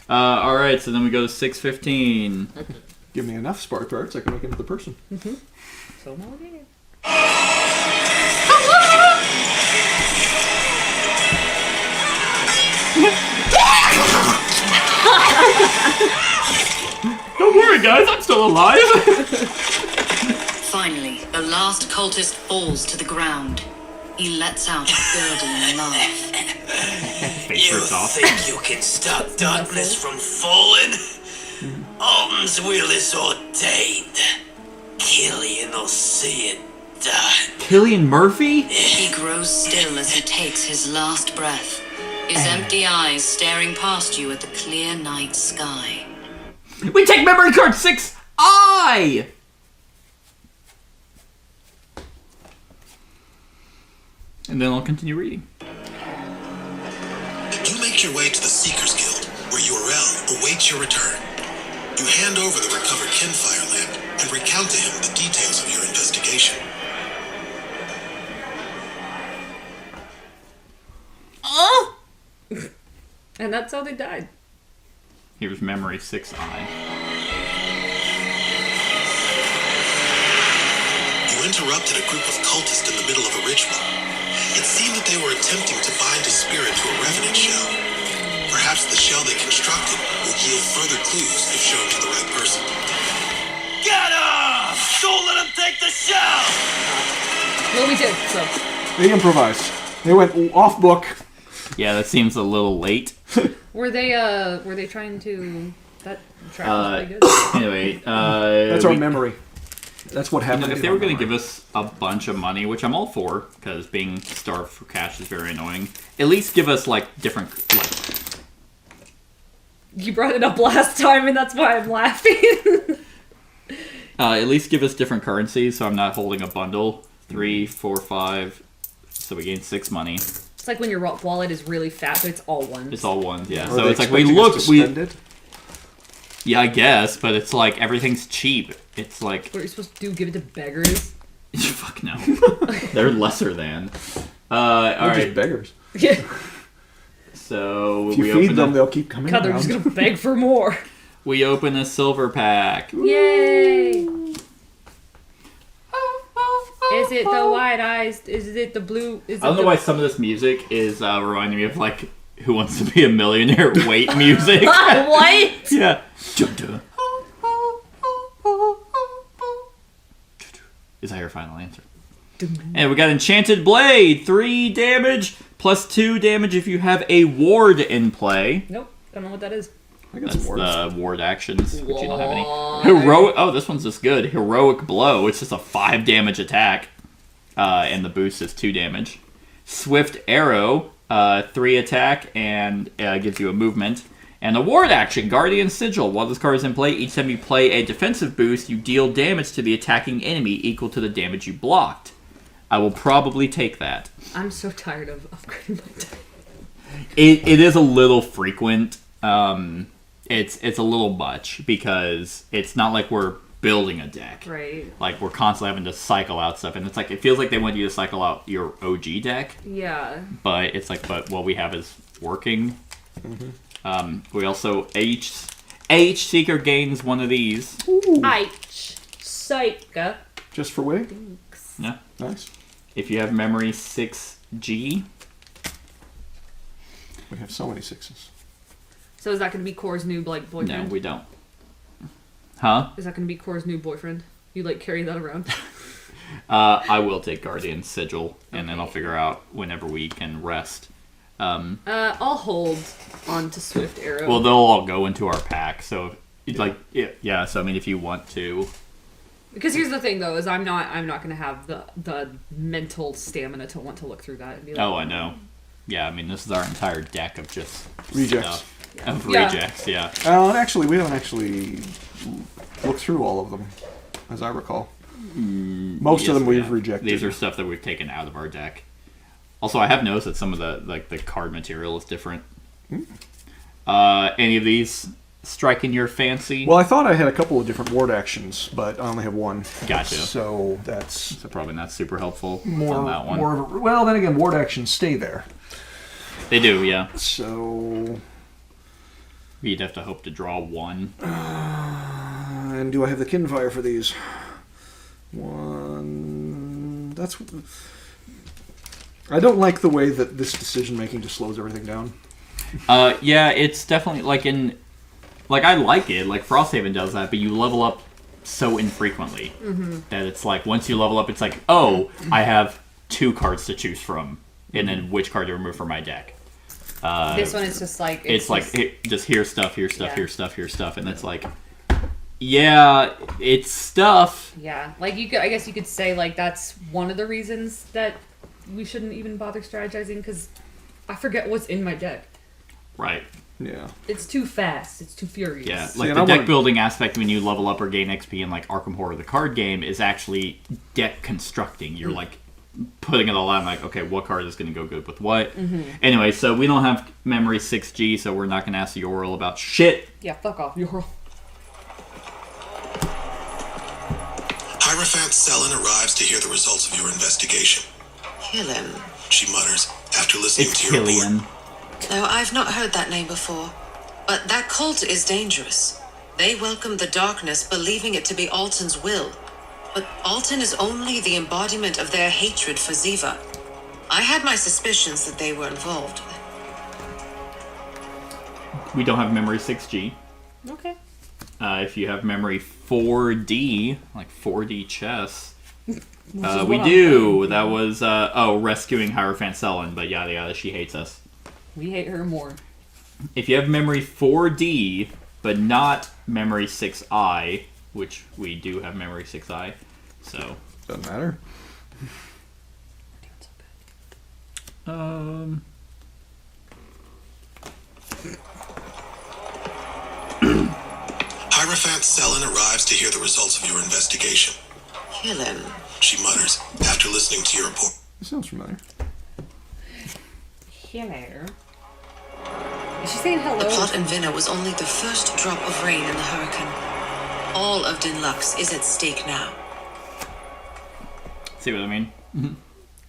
[SPEAKER 2] All right, so then we go to 615.
[SPEAKER 3] Give me enough spark darts, I can make another person.
[SPEAKER 4] Mm-hmm. So now we're getting
[SPEAKER 2] Don't worry, guys, I'm still alive.
[SPEAKER 5] Finally, the last cultist falls to the ground. He lets out a gurgling laugh.
[SPEAKER 2] Face ripped off.
[SPEAKER 6] Think you can stop darkness from falling? Alton's will is ordained. Killian will see it done.
[SPEAKER 2] Killian Murphy?
[SPEAKER 5] He grows still as he takes his last breath, his empty eyes staring past you at the clear night sky.
[SPEAKER 2] We take memory card 6I! And then I'll continue reading.
[SPEAKER 7] You make your way to the Seekers Guild, where Uriel awaits your return. You hand over the recovered Kinfire lamp and recount to him the details of your investigation.
[SPEAKER 4] And that's how they died.
[SPEAKER 2] Here's memory 6I.
[SPEAKER 7] You interrupted a group of cultists in the middle of a ritual. It seemed that they were attempting to bind a spirit to a revenant shell. Perhaps the shell they constructed will yield further clues if shown to the right person.
[SPEAKER 6] Get him! Don't let him take the shell!
[SPEAKER 4] Well, we did, so.
[SPEAKER 3] They improvised. They went off book.
[SPEAKER 2] Yeah, that seems a little late.
[SPEAKER 4] Were they trying to... That track was pretty good.
[SPEAKER 2] Anyway,
[SPEAKER 3] That's our memory. That's what happened.
[SPEAKER 2] If they were going to give us a bunch of money, which I'm all for, because being starved for cash is very annoying, at least give us, like, different... like.
[SPEAKER 4] You brought it up last time, and that's why I'm laughing.
[SPEAKER 2] At least give us different currencies, so I'm not holding a bundle. 3, 4, 5, so we gain 6 money.
[SPEAKER 4] It's like when your wallet is really fat, but it's all ones.
[SPEAKER 2] It's all ones, yeah.
[SPEAKER 3] Are
[SPEAKER 2] So
[SPEAKER 3] they
[SPEAKER 2] it's like we
[SPEAKER 3] expecting us
[SPEAKER 2] look...
[SPEAKER 3] to spend it?
[SPEAKER 2] Yeah, I guess, but it's like everything's cheap. It's like...
[SPEAKER 4] What are you supposed to do, give it to beggars?
[SPEAKER 2] Fuck no. They're lesser than.
[SPEAKER 3] They're
[SPEAKER 2] Alright.
[SPEAKER 3] just beggars.
[SPEAKER 4] Yeah.
[SPEAKER 2] So
[SPEAKER 3] If you
[SPEAKER 2] we
[SPEAKER 3] feed
[SPEAKER 2] open
[SPEAKER 3] them,
[SPEAKER 2] a,
[SPEAKER 3] they'll keep coming
[SPEAKER 4] God, they're
[SPEAKER 3] around.
[SPEAKER 4] just gonna beg for more.
[SPEAKER 2] we open a silver pack.
[SPEAKER 4] Yay! Is it the white eyes? Is it the blue? Is it
[SPEAKER 2] I don't know why some of this music is reminding me of like Who Wants to Be a Millionaire wait music.
[SPEAKER 4] What?
[SPEAKER 2] Yeah. Is that your final answer? And we got Enchanted Blade, 3 damage, plus 2 damage if you have a ward in play.
[SPEAKER 4] Nope. Don't know what that is.
[SPEAKER 3] I got
[SPEAKER 2] That's
[SPEAKER 3] some words.
[SPEAKER 2] the ward actions, which you don't have any.
[SPEAKER 4] Ward.
[SPEAKER 2] Heroic. Oh, this one's just good. Heroic Blow. It's just a 5 damage attack, and the boost is 2 damage. Swift Arrow, 3 attack and gives you a movement. And a ward action, Guardian Sigil. While this card is in play, each time you play a defensive boost, you deal damage to the attacking enemy equal to the damage you blocked. I will probably take that.
[SPEAKER 4] I'm so tired of upgrading my deck.
[SPEAKER 2] It is a little frequent. It's a little much because it's not like we're building a deck.
[SPEAKER 4] Right.
[SPEAKER 2] Like we're constantly having to cycle out stuff, and it's like it feels like they want you to cycle out your OG deck,
[SPEAKER 4] Yeah.
[SPEAKER 2] but it's like but what we have is working.
[SPEAKER 3] Mm-hmm.
[SPEAKER 2] We also H Seeker gains one of these.
[SPEAKER 4] H. Psycha.
[SPEAKER 3] Just for waiting.
[SPEAKER 2] Yeah.
[SPEAKER 3] Nice.
[SPEAKER 2] If you have memory 6G.
[SPEAKER 3] We have so many 6s.
[SPEAKER 4] So is that going to be Core's new boyfriend?
[SPEAKER 2] No, we don't. Huh?
[SPEAKER 4] Is that going to be Core's new boyfriend? You carry that around?
[SPEAKER 2] I will take Guardian Sigil, and then I'll figure out whenever we can rest.
[SPEAKER 4] I'll hold on to Swift Arrow.
[SPEAKER 2] Well, they'll all go into our pack, so yeah. So I mean, if you want to,
[SPEAKER 4] because here's the thing, though, is I'm not going to have the mental stamina to want to look through that and be like,
[SPEAKER 2] oh, I know. Yeah, I mean, this is our entire deck of just
[SPEAKER 3] Rejects.
[SPEAKER 2] stuff. Of rejects, yeah.
[SPEAKER 3] Actually, we haven't actually looked through all of them, as I recall. Most of them we've rejected.
[SPEAKER 2] These are stuff that we've taken out of our deck. Also, I have noticed that some of the card material is different. Any of these striking your fancy?
[SPEAKER 3] Well, I thought I had a couple of different ward actions, but I only have one.
[SPEAKER 2] Gotcha.
[SPEAKER 3] So that's
[SPEAKER 2] probably not super helpful on that one.
[SPEAKER 3] Well, then again, ward actions stay there.
[SPEAKER 2] They do, yeah.
[SPEAKER 3] So
[SPEAKER 2] you'd have to hope to draw one.
[SPEAKER 3] And do I have the Kinfire for these? One. That's. I don't like the way that this decision making just slows everything down.
[SPEAKER 2] Yeah, it's definitely I like it. Like Frosthaven does that, but you level up so infrequently that it's like once you level up, it's like, oh, I have 2 cards to choose from, and then which card to remove from my deck.
[SPEAKER 4] This one is just like
[SPEAKER 2] just here's stuff, here's stuff,
[SPEAKER 4] yeah.
[SPEAKER 2] here's stuff, here's stuff, and it's like, yeah, it's stuff.
[SPEAKER 4] Yeah, I guess you could say that's one of the reasons that we shouldn't even bother strategizing, because I forget what's in my deck.
[SPEAKER 2] Right.
[SPEAKER 3] Yeah.
[SPEAKER 4] It's too fast. It's too furious.
[SPEAKER 2] Yeah, the deck building aspect when you level up or gain XP in Arkham Horror, the card game, is actually deck constructing. You're putting it all out. I'm okay, what card is going to go good with what? Anyway, so we don't have Memory 6G, so we're not going to ask the Yoral about shit.
[SPEAKER 4] Yeah, fuck off, Yoral.
[SPEAKER 7] Hierophant Selin arrives to hear the results of your investigation.
[SPEAKER 8] Kill him.
[SPEAKER 7] She mutters after listening
[SPEAKER 2] It's
[SPEAKER 7] to your
[SPEAKER 2] Killian.
[SPEAKER 7] report.
[SPEAKER 8] No, I've not heard that name before. But that cult is dangerous. They welcome the darkness, believing it to be Alton's will. But Alton is only the embodiment of their hatred for Ziva. I had my suspicions that they were involved.
[SPEAKER 2] We don't have Memory 6G.
[SPEAKER 4] Okay.
[SPEAKER 2] If you have Memory 4D, like 4D chess,
[SPEAKER 4] is
[SPEAKER 2] we
[SPEAKER 4] what
[SPEAKER 2] do. That was, rescuing Hierophant Selin, but yada yada, she hates us.
[SPEAKER 4] We hate her more.
[SPEAKER 2] If you have Memory 4D, but not Memory 6I, which we do have Memory 6I, so...
[SPEAKER 3] Doesn't matter.
[SPEAKER 7] Hierophant Selin arrives to hear the results of your investigation.
[SPEAKER 8] Kill him.
[SPEAKER 7] She mutters after listening to your report.
[SPEAKER 3] This sounds familiar.
[SPEAKER 4] Hello. Is she saying hello?
[SPEAKER 8] The plot in Vinna was only the first drop of rain in the hurricane. All of Dinlux is at stake now.
[SPEAKER 2] See what I mean?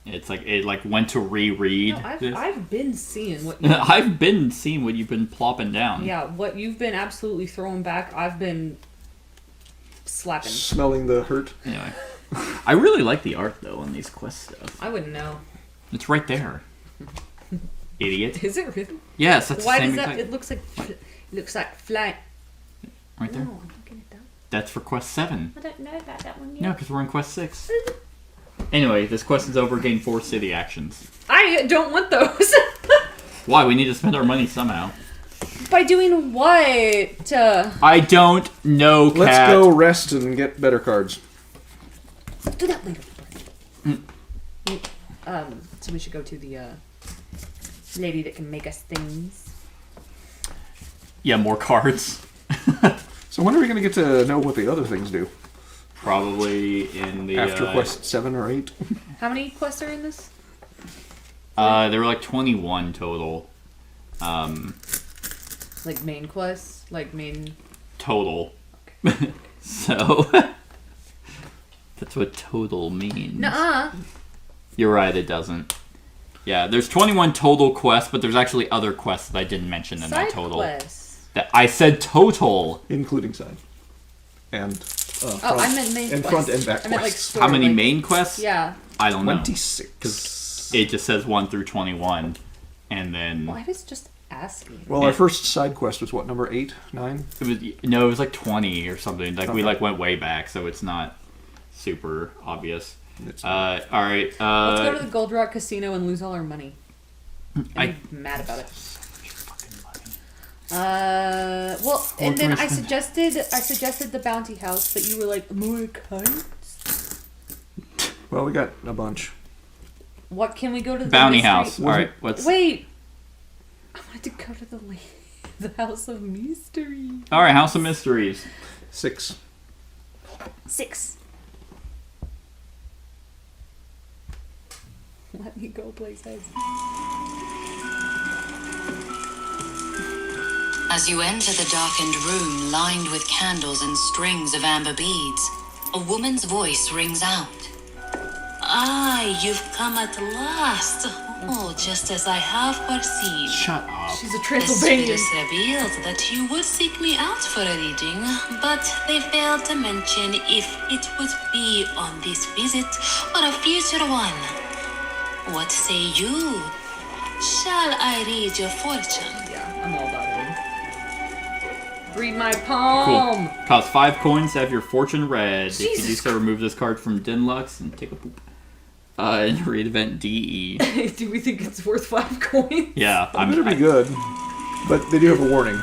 [SPEAKER 2] It's it went to reread.
[SPEAKER 4] No, I've been seeing what
[SPEAKER 2] I've been seeing what you've been plopping down.
[SPEAKER 4] Yeah, what you've been absolutely throwing back, I've been slapping.
[SPEAKER 3] Smelling the hurt.
[SPEAKER 2] Anyway, I really like the art though on these quest stuff.
[SPEAKER 4] I wouldn't know.
[SPEAKER 2] It's right there. Idiot.
[SPEAKER 4] Is it really?
[SPEAKER 2] Yes, that's
[SPEAKER 4] Why
[SPEAKER 2] the same
[SPEAKER 4] does that?
[SPEAKER 2] exact...
[SPEAKER 4] It looks like flight.
[SPEAKER 2] Right there.
[SPEAKER 4] No, I'm looking at that.
[SPEAKER 2] That's for quest 7.
[SPEAKER 4] I don't know about that one yet.
[SPEAKER 2] No, because we're in quest 6. Anyway, this quest is over. Gain 4 city actions.
[SPEAKER 4] I don't want those.
[SPEAKER 2] Why? We need to spend our money somehow.
[SPEAKER 4] By doing what?
[SPEAKER 2] I don't know, Cat.
[SPEAKER 3] Let's go rest and get better cards.
[SPEAKER 4] Do that later. So we should go to the lady that can make us things.
[SPEAKER 2] Yeah, more cards.
[SPEAKER 3] So when are we going to get to know what the other things do?
[SPEAKER 2] Probably in the...
[SPEAKER 3] After quest 7 or 8?
[SPEAKER 4] How many quests are in this?
[SPEAKER 2] There were 21 total.
[SPEAKER 4] Like main quests? Like main...
[SPEAKER 2] Total. Okay. So... That's what total means.
[SPEAKER 4] Nuh-uh.
[SPEAKER 2] You're right, it doesn't. Yeah, there's 21 total quests, but there's actually other quests that I didn't mention in that total.
[SPEAKER 4] Quests.
[SPEAKER 2] That I said total.
[SPEAKER 3] Including side. And
[SPEAKER 4] I meant main
[SPEAKER 3] and
[SPEAKER 4] quests.
[SPEAKER 3] front and back
[SPEAKER 4] I meant,
[SPEAKER 3] quests.
[SPEAKER 2] How many main quests?
[SPEAKER 4] Yeah.
[SPEAKER 2] I don't know.
[SPEAKER 3] 26.
[SPEAKER 2] It just says 1 through 21. And then...
[SPEAKER 4] Why does just asking.
[SPEAKER 3] Well, our first side quest was what, number 8, 9?
[SPEAKER 2] It was like 20 or something. Like we went way back, so it's not super obvious. All right.
[SPEAKER 4] Let's go to the Gold Rock Casino and lose all our money. I'm mad about it. Well, and then I suggested the bounty house, but you were like, more cards?
[SPEAKER 3] Well, we got a bunch.
[SPEAKER 4] What can we go to the
[SPEAKER 2] bounty
[SPEAKER 4] mystery-
[SPEAKER 2] house? All right, what's...
[SPEAKER 4] Wait, I wanted to go to the House of Mystery.
[SPEAKER 2] All right, House of Mysteries.
[SPEAKER 3] 6.
[SPEAKER 4] 6. Let me go places.
[SPEAKER 5] As you enter the darkened room lined with candles and strings of amber beads, a woman's voice rings out. Ah, you've come at last. Oh, just as I have foreseen.
[SPEAKER 2] Shut up.
[SPEAKER 4] She's a
[SPEAKER 5] The
[SPEAKER 4] Transylvanian.
[SPEAKER 5] spirits revealed that you would seek me out for a reading, but they failed to mention if it would be on this visit or a future one. What say you? Shall I read your fortune?
[SPEAKER 4] Yeah, I'm all about it. Read my
[SPEAKER 2] Cool.
[SPEAKER 4] palm.
[SPEAKER 2] Cost 5 coins to have your fortune read. If you do
[SPEAKER 4] Jesus
[SPEAKER 2] so, remove this card from Dinlux and take a poop. And read event DE.
[SPEAKER 4] Do we think it's worth 5 coins?
[SPEAKER 2] Yeah,
[SPEAKER 3] Better be good. But they do have a warning.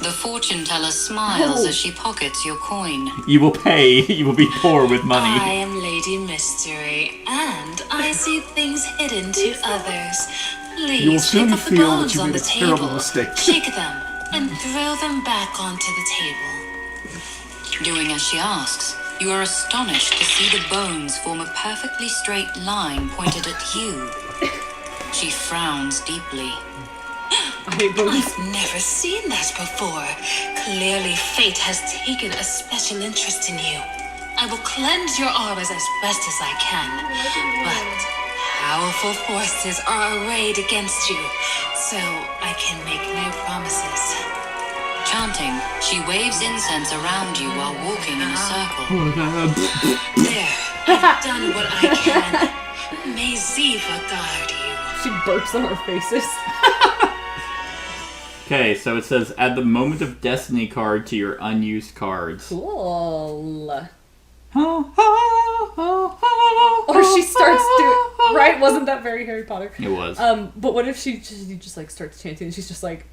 [SPEAKER 5] The fortune teller smiles
[SPEAKER 4] Oh.
[SPEAKER 5] as she pockets your coin.
[SPEAKER 2] You will pay. You will be poor with
[SPEAKER 5] I
[SPEAKER 2] money.
[SPEAKER 5] am Lady Mystery, and I see things hidden to others. Please
[SPEAKER 3] You will soon
[SPEAKER 5] pick up the
[SPEAKER 3] feel that
[SPEAKER 5] bones
[SPEAKER 3] you
[SPEAKER 5] on
[SPEAKER 3] made
[SPEAKER 5] the
[SPEAKER 3] a terrible
[SPEAKER 5] table,
[SPEAKER 3] mistake.
[SPEAKER 5] shake them, and throw them back onto the table. Doing as she asks, you are astonished to see the bones form a perfectly straight line pointed at you. She frowns deeply.
[SPEAKER 4] I hate bones.
[SPEAKER 5] I've never seen that before. Clearly, fate has taken a special interest in you. I will cleanse your auras as best as I can, but powerful forces are arrayed against you, so I can make no promises. Chanting, she waves incense around you while walking in a circle. There, I've done what I can. May Ziva guard you.
[SPEAKER 4] She burps on our faces.
[SPEAKER 2] Okay, so it says, add the Moment of Destiny card to your unused cards.
[SPEAKER 4] Cool. Or she starts to... Right? Wasn't that very Harry Potter?
[SPEAKER 2] It was.
[SPEAKER 4] But what if she just like starts chanting and she's just like...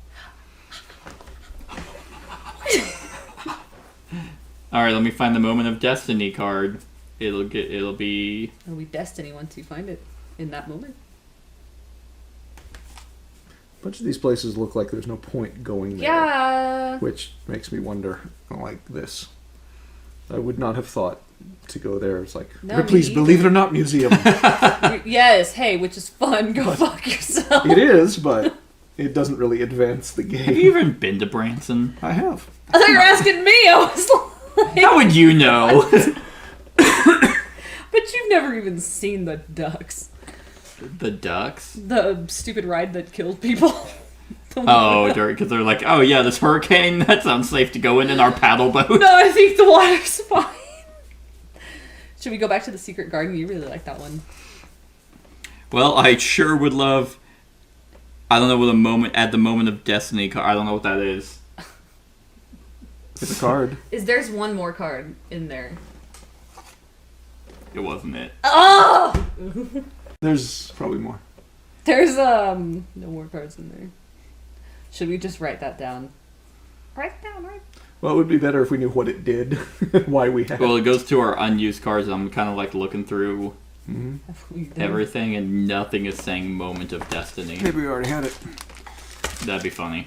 [SPEAKER 2] Alright, let me find the Moment of Destiny card. It'll be...
[SPEAKER 4] It'll be destiny once you find it in that moment.
[SPEAKER 3] A bunch of these places look like there's no point going there.
[SPEAKER 4] Yeah.
[SPEAKER 3] Which makes me wonder, like this. I would not have thought to go there. It's like,
[SPEAKER 4] No, me
[SPEAKER 3] Ripley's
[SPEAKER 4] either.
[SPEAKER 3] Believe It or Not Museum.
[SPEAKER 4] Yes, hey, which is fun. Go fuck yourself.
[SPEAKER 3] It is, but it doesn't really advance the game.
[SPEAKER 2] Have you even been to Branson?
[SPEAKER 3] I have.
[SPEAKER 4] I thought you were asking me. I was like...
[SPEAKER 2] How would you know?
[SPEAKER 4] But you've never even seen the ducks.
[SPEAKER 2] The ducks?
[SPEAKER 4] The stupid ride that killed people.
[SPEAKER 2] Oh, because they're like, oh yeah, this hurricane, that sounds safe to go in our paddle boat.
[SPEAKER 4] No, I think the water's fine. Should we go back to the secret garden? You really like that one.
[SPEAKER 2] Well, I sure would love... I don't know what add the Moment of Destiny card. I don't know what that is.
[SPEAKER 3] It's a card.
[SPEAKER 4] There's one more card in there.
[SPEAKER 2] It wasn't it.
[SPEAKER 4] Oh!
[SPEAKER 3] There's probably more.
[SPEAKER 4] There's no more cards in there. Should we just write that down? Write it down, right?
[SPEAKER 3] Well, it would be better if we knew what it did, why we had
[SPEAKER 2] Well,
[SPEAKER 3] it.
[SPEAKER 2] it goes to our unused cards, and I'm kind of like looking through everything, and nothing is saying Moment of Destiny.
[SPEAKER 3] Maybe we already had it.
[SPEAKER 2] That'd be funny.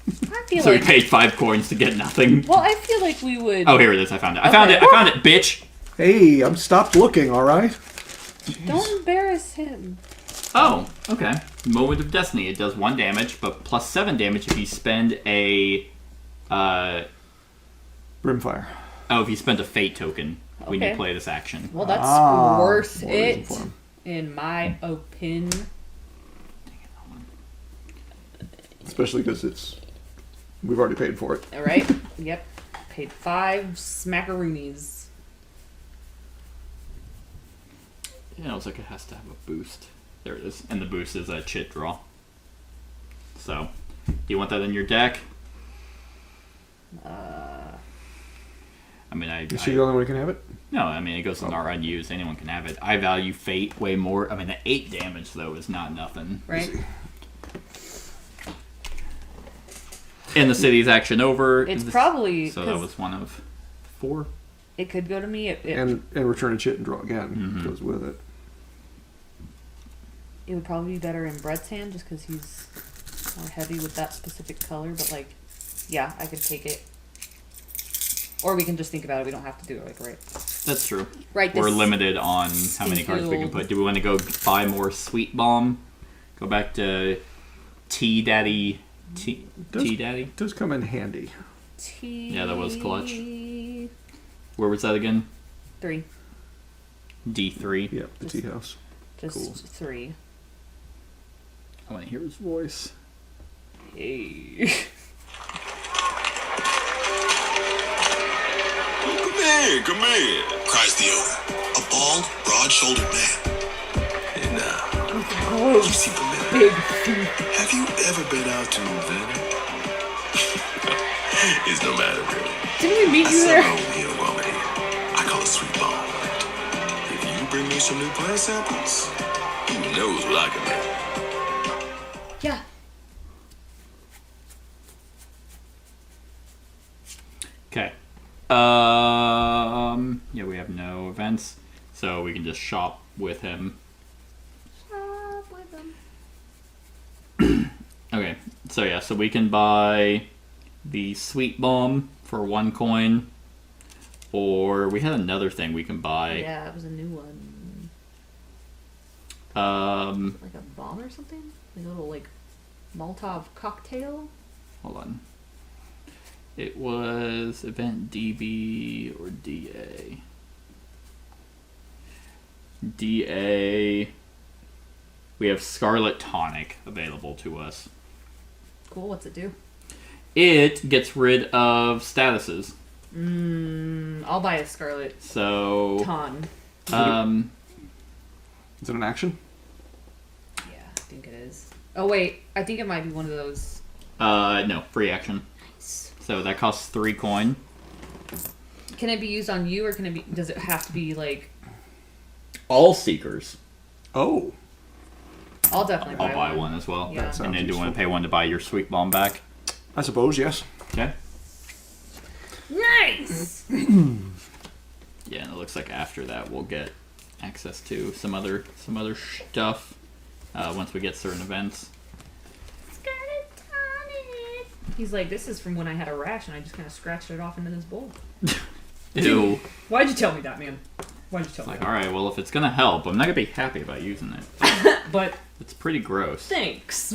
[SPEAKER 4] I feel
[SPEAKER 2] So
[SPEAKER 4] like...
[SPEAKER 2] we paid 5 coins to get nothing.
[SPEAKER 4] Well, I feel like we would...
[SPEAKER 2] Oh, here it is. I found it. I found it, bitch!
[SPEAKER 3] Hey, I'm stopped looking, alright?
[SPEAKER 4] Don't embarrass him.
[SPEAKER 2] Oh, okay. Moment of Destiny. It does 1 damage, but plus 7 damage if you spend a...
[SPEAKER 3] Brimfire.
[SPEAKER 2] Oh, if you spend a fate token when you
[SPEAKER 4] Okay.
[SPEAKER 2] play this action.
[SPEAKER 4] Well, that's worth
[SPEAKER 3] more reason
[SPEAKER 4] it,
[SPEAKER 3] for him.
[SPEAKER 4] in my opinion.
[SPEAKER 3] Especially because we've already paid for it.
[SPEAKER 4] All right? Yep. Paid 5 smackaroonies.
[SPEAKER 2] Yeah, it looks like it has to have a boost. There it is. And the boost is a chit draw. So, do you want that in your deck? I mean,
[SPEAKER 3] Is she the only one who can have it?
[SPEAKER 2] No, I mean, it goes in our unused. Anyone can have it. I value Fate way more. I mean, the 8 damage, though, is not nothing.
[SPEAKER 4] Right.
[SPEAKER 2] And the city's action over.
[SPEAKER 4] It's probably...
[SPEAKER 2] So that was one of 4.
[SPEAKER 4] It could go to me.
[SPEAKER 3] And return a chit and draw again goes with it.
[SPEAKER 4] It would probably be better in Brett's hand just because he's more heavy with that specific color. But, like, yeah, I could take it. Or we can just think about it. We don't have to do it, like, right.
[SPEAKER 2] That's true.
[SPEAKER 4] Right.
[SPEAKER 2] We're limited on how many cards we can put. Do we want to go buy more Sweet Bomb? Go back to T-Daddy. T-Daddy?
[SPEAKER 3] Does come in handy.
[SPEAKER 2] Yeah, that was clutch. Where was that again?
[SPEAKER 4] 3.
[SPEAKER 2] D3?
[SPEAKER 3] Yep, the tea house.
[SPEAKER 4] Just
[SPEAKER 3] Cool.
[SPEAKER 4] 3.
[SPEAKER 2] I want to hear his voice.
[SPEAKER 4] Hey.
[SPEAKER 7] Come in, cries the owner, a bald, broad-shouldered man.
[SPEAKER 10] Hey now, you see the man? Have you ever been out to Vanna? It's no matter really.
[SPEAKER 4] Didn't we meet
[SPEAKER 10] I
[SPEAKER 4] you
[SPEAKER 10] sell
[SPEAKER 4] there?
[SPEAKER 10] my own here while we're here. I call it Sweet Bomb. If you bring me some new plant samples, who knows what I can make?
[SPEAKER 4] Yeah.
[SPEAKER 2] Okay. Yeah, we have no events, so we can just shop with him.
[SPEAKER 4] Shop with him.
[SPEAKER 2] Okay, so yeah, so we can buy the Sweet Bomb for 1 coin, or we had another thing we can buy.
[SPEAKER 4] Yeah, it was a new one. Like a bomb or something? Like a little, like, Molotov cocktail?
[SPEAKER 2] Hold on. It was event DB or DA. DA. We have Scarlet Tonic available to us.
[SPEAKER 4] Cool, what's it do?
[SPEAKER 2] It gets rid of statuses.
[SPEAKER 4] I'll buy a Scarlet
[SPEAKER 2] So,
[SPEAKER 4] Ton.
[SPEAKER 3] Is it an action?
[SPEAKER 4] Yeah, I think it is. Oh, wait. I think it might be one of those.
[SPEAKER 2] No, free action. So that costs 3 coin.
[SPEAKER 4] Can it be used on you, or can it be? Does it have to be like?
[SPEAKER 2] All Seekers.
[SPEAKER 3] Oh.
[SPEAKER 4] I'll definitely
[SPEAKER 2] I'll buy one as well.
[SPEAKER 4] Yeah.
[SPEAKER 2] And then do you want to pay 1 to buy your Sweet Bomb back?
[SPEAKER 3] I suppose, yes.
[SPEAKER 2] Okay.
[SPEAKER 4] Nice.
[SPEAKER 2] Yeah, and it looks like after that we'll get access to some other stuff once we get certain events.
[SPEAKER 4] He's like, this is from when I had a rash and I just kind of scratched it off into this bowl.
[SPEAKER 2] Ew.
[SPEAKER 4] Why'd you tell me that, man? Why'd you tell me
[SPEAKER 2] Like,
[SPEAKER 4] that?
[SPEAKER 2] alright, well, if it's gonna help, I'm not gonna be happy about using it.
[SPEAKER 4] But
[SPEAKER 2] It's pretty gross.
[SPEAKER 4] thanks.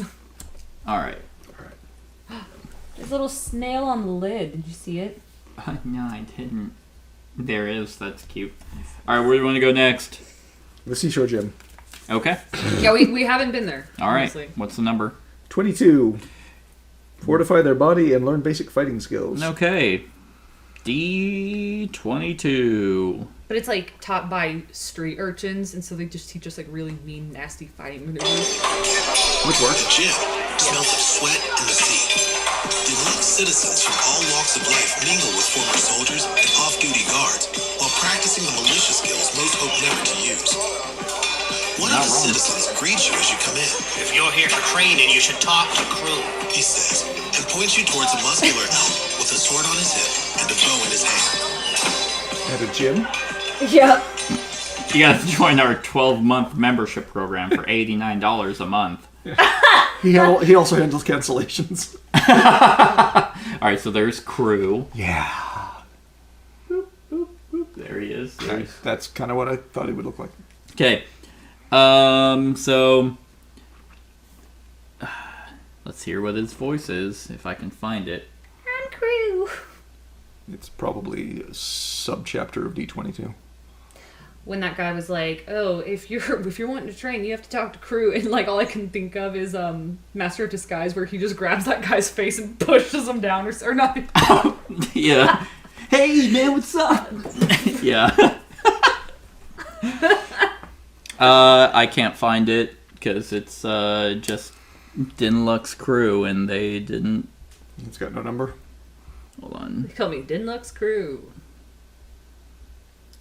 [SPEAKER 2] Alright.
[SPEAKER 4] There's a little snail on the lid. Did you see it?
[SPEAKER 2] No, I didn't. There is. That's cute. Alright, where do you want to go next?
[SPEAKER 3] The Seashore Gym.
[SPEAKER 2] Okay.
[SPEAKER 4] Yeah, we haven't been there.
[SPEAKER 2] Alright.
[SPEAKER 4] honestly.
[SPEAKER 2] What's the number?
[SPEAKER 3] 22. Fortify their body and learn basic fighting skills.
[SPEAKER 2] Okay. D22.
[SPEAKER 4] But it's like taught by street urchins, and so they just teach us like really mean, nasty fighting maneuvers.
[SPEAKER 3] Which
[SPEAKER 7] The
[SPEAKER 3] works.
[SPEAKER 7] gym smells of sweat and the sea. Elite citizens from all walks of life mingle with former soldiers and off-duty guards while practicing the militia skills most hope never to use. One of the citizens greets you as you come in.
[SPEAKER 6] If you're here for training, you should talk to crew.
[SPEAKER 7] He says, and points you towards a muscular elf with a sword on his hip and a bow in his hand.
[SPEAKER 3] At a gym.
[SPEAKER 4] Yeah.
[SPEAKER 2] You gotta join our 12-month membership program for $89 a month.
[SPEAKER 3] He also handles cancellations.
[SPEAKER 2] Alright, so there's crew.
[SPEAKER 3] Yeah.
[SPEAKER 2] There he is.
[SPEAKER 3] That's kind of what I thought he would look like.
[SPEAKER 2] Okay. So let's hear what his voice is, if I can find it.
[SPEAKER 4] I'm crew.
[SPEAKER 3] It's probably a subchapter of D22.
[SPEAKER 4] When that guy was like, "Oh, if you're wanting to train, you have to talk to crew," and like all I can think of is Master of Disguise, where he just grabs that guy's face and pushes him down, or not.
[SPEAKER 2] Yeah. Hey man, what's up? Yeah. I can't find it because it's just Dinlux crew, and they didn't.
[SPEAKER 3] It's got no number.
[SPEAKER 2] Hold on.
[SPEAKER 4] They call me Dinlux Crew.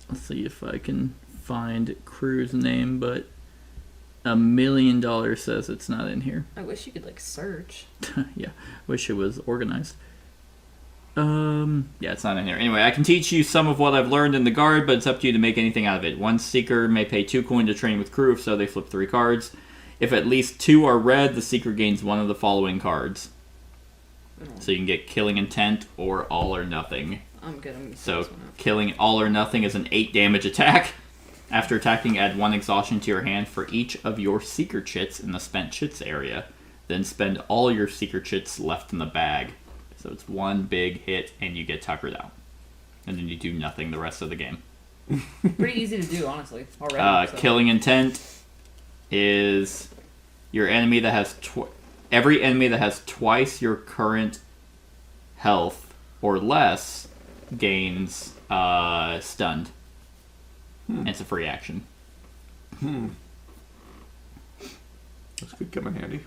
[SPEAKER 2] Let's see if I can find crew's name, but $1 million says it's not in here.
[SPEAKER 4] I wish you could like search.
[SPEAKER 2] Yeah, wish it was organized. Yeah, it's not in here. Anyway, I can teach you some of what I've learned in the guard, but it's up to you to make anything out of it. One seeker may pay 2 coin to train with crew, if so they flip 3 cards. If at least 2 are red, the seeker gains 1 of the following cards. So you can get Killing Intent or All or Nothing.
[SPEAKER 4] I'm good. I'm
[SPEAKER 2] So Killing All or Nothing is an 8 damage attack. After attacking, add 1 exhaustion to your hand for each of your seeker chits in the spent chits area. Then spend all your seeker chits left in the bag. So it's 1 big hit, and you get tuckered out. And then you do nothing the rest of the game.
[SPEAKER 4] Pretty easy to do, honestly. Already. So.
[SPEAKER 2] Killing Intent is your enemy that has every enemy that has twice your current health or less gains stunned. And it's a free action.
[SPEAKER 3] This could come in handy.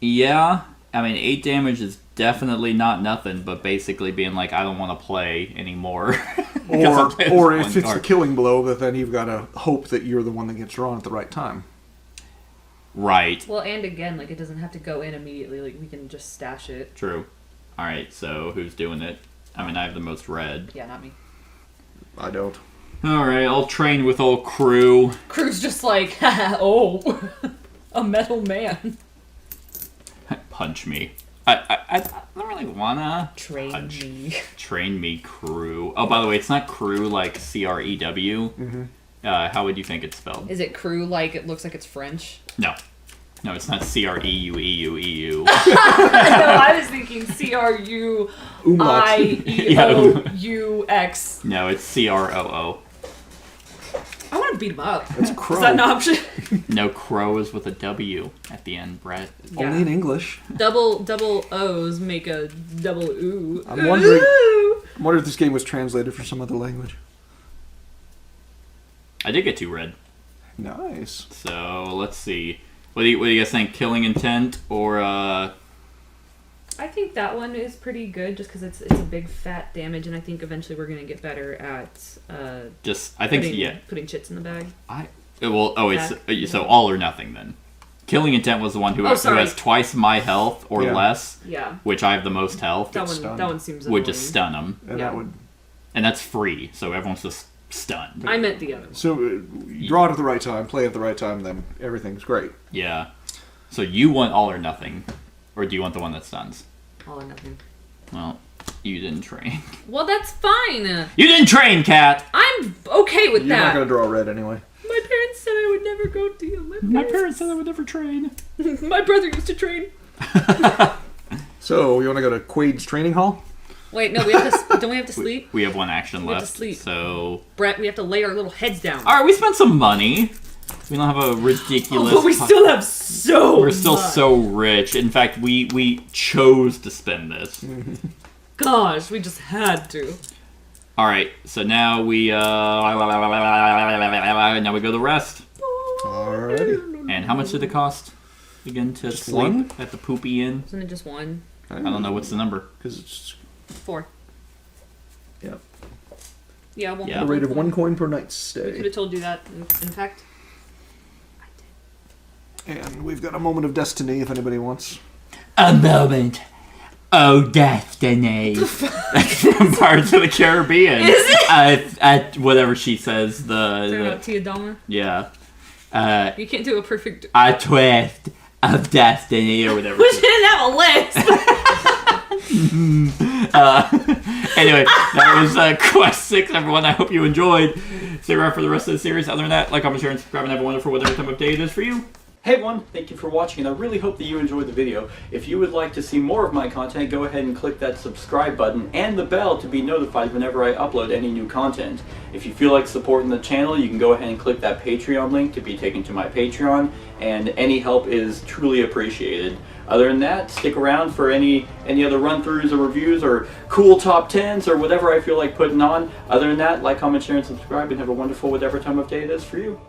[SPEAKER 2] Yeah, I mean 8 damage is definitely not nothing, but basically being like, I don't want to play anymore.
[SPEAKER 3] or if it's a killing blow, but then you've got to hope that you're the one that gets drawn at the right time.
[SPEAKER 2] Right.
[SPEAKER 4] Well, and again, like it doesn't have to go in immediately. Like we can just stash it.
[SPEAKER 2] True. All right. So who's doing it? I mean, I have the most red.
[SPEAKER 4] Yeah, not me.
[SPEAKER 3] I don't.
[SPEAKER 2] All right. I'll train with old crew.
[SPEAKER 4] Crew's just like, oh, a metal man.
[SPEAKER 2] Punch me. I don't really wanna
[SPEAKER 4] Train me.
[SPEAKER 2] Train me, crew. Oh, by the way, it's not crew like CREW.
[SPEAKER 3] Mm-hmm.
[SPEAKER 2] How would you think it's spelled?
[SPEAKER 4] Is it crew like it looks like it's French?
[SPEAKER 2] No, it's not CREUEUEU.
[SPEAKER 4] No, I was thinking CRUIEOUX.
[SPEAKER 2] No, it's CROO.
[SPEAKER 4] I want to beat him up.
[SPEAKER 3] That's crow.
[SPEAKER 4] Is that an option?
[SPEAKER 2] No, crow is with a W at the end, Brett.
[SPEAKER 4] Yeah.
[SPEAKER 3] Only in English.
[SPEAKER 4] Double O's make a double ooh.
[SPEAKER 3] I'm wondering if this game was translated for some other language.
[SPEAKER 2] I did get 2 red.
[SPEAKER 3] Nice.
[SPEAKER 2] So let's see. What do you guys think? Killing Intent or
[SPEAKER 4] I think that one is pretty good, just because it's a big fat damage, and I think eventually we're gonna get better at
[SPEAKER 2] putting
[SPEAKER 4] chits in the bag.
[SPEAKER 2] So All or Nothing then. Killing Intent was the one who has twice my health or less.
[SPEAKER 4] Yeah.
[SPEAKER 2] Which I have the most health.
[SPEAKER 4] That one seems
[SPEAKER 2] would just stun them.
[SPEAKER 3] And
[SPEAKER 2] and that's free, so everyone's just stunned.
[SPEAKER 4] I meant the other one.
[SPEAKER 3] So you draw it at the right time, play at the right time, then everything's great.
[SPEAKER 2] Yeah. So you want All or Nothing, or do you want the one that stuns?
[SPEAKER 4] All or Nothing.
[SPEAKER 2] Well, you didn't train.
[SPEAKER 4] Well, that's fine.
[SPEAKER 2] You didn't train, Kat!
[SPEAKER 4] I'm okay with
[SPEAKER 3] You're
[SPEAKER 4] that.
[SPEAKER 3] not going to draw red anyway.
[SPEAKER 4] My parents said I would never go deal.
[SPEAKER 2] My parents said I would never train.
[SPEAKER 4] My brother used to train.
[SPEAKER 3] So, you want to go to Quaid's training hall?
[SPEAKER 4] Wait, no, we have to. Don't we have to sleep?
[SPEAKER 2] We have 1 action left.
[SPEAKER 4] We have to sleep.
[SPEAKER 2] So,
[SPEAKER 4] Brett, we have to lay our little heads down.
[SPEAKER 2] all right, we spent some money. We don't have a ridiculous.
[SPEAKER 4] But we still have so.
[SPEAKER 2] We're still so rich. In fact, we chose to spend this.
[SPEAKER 4] Gosh, we just had to.
[SPEAKER 2] All right, so now we go the rest.
[SPEAKER 3] Alrighty.
[SPEAKER 2] And how much did it cost again to
[SPEAKER 3] Just
[SPEAKER 2] sleep
[SPEAKER 3] 1?
[SPEAKER 2] at the Poopy Inn?
[SPEAKER 4] Isn't it just 1?
[SPEAKER 2] I don't know what's the number.
[SPEAKER 3] Because it's
[SPEAKER 4] 4.
[SPEAKER 3] Yep.
[SPEAKER 4] Yeah, one.
[SPEAKER 2] Yeah.
[SPEAKER 3] A rate of 1 coin per night
[SPEAKER 4] We could
[SPEAKER 3] stay.
[SPEAKER 4] have told you that. In fact,
[SPEAKER 3] And we've got a moment of destiny if anybody wants.
[SPEAKER 2] A moment. Oh, destiny. That's from Pirates of the Caribbean.
[SPEAKER 4] Is it?
[SPEAKER 2] At whatever she says.
[SPEAKER 4] talking about Tia Dalma.
[SPEAKER 2] Yeah.
[SPEAKER 4] You can't do a perfect.
[SPEAKER 2] A twist of destiny or whatever.
[SPEAKER 4] We didn't have a list.
[SPEAKER 2] Anyway, that was Quest 6, everyone. I hope you enjoyed. Stay around for the rest of the series. Other than that, like, comment, share, and subscribe, and have a wonderful whatever time of day it is for you. Hey everyone, thank you for watching, and I really hope that you enjoyed the video. If you would like to see more of my content, go ahead and click that subscribe button and the bell to be notified whenever I upload any new content. If you feel like supporting the channel, you can go ahead and click that Patreon link to be taken to my Patreon, and any help is truly appreciated. Other than that, stick around for any other run-throughs or reviews or cool top 10s or whatever I feel like putting on. Other than that, like, comment, share, and subscribe, and have a wonderful whatever time of day it is for you.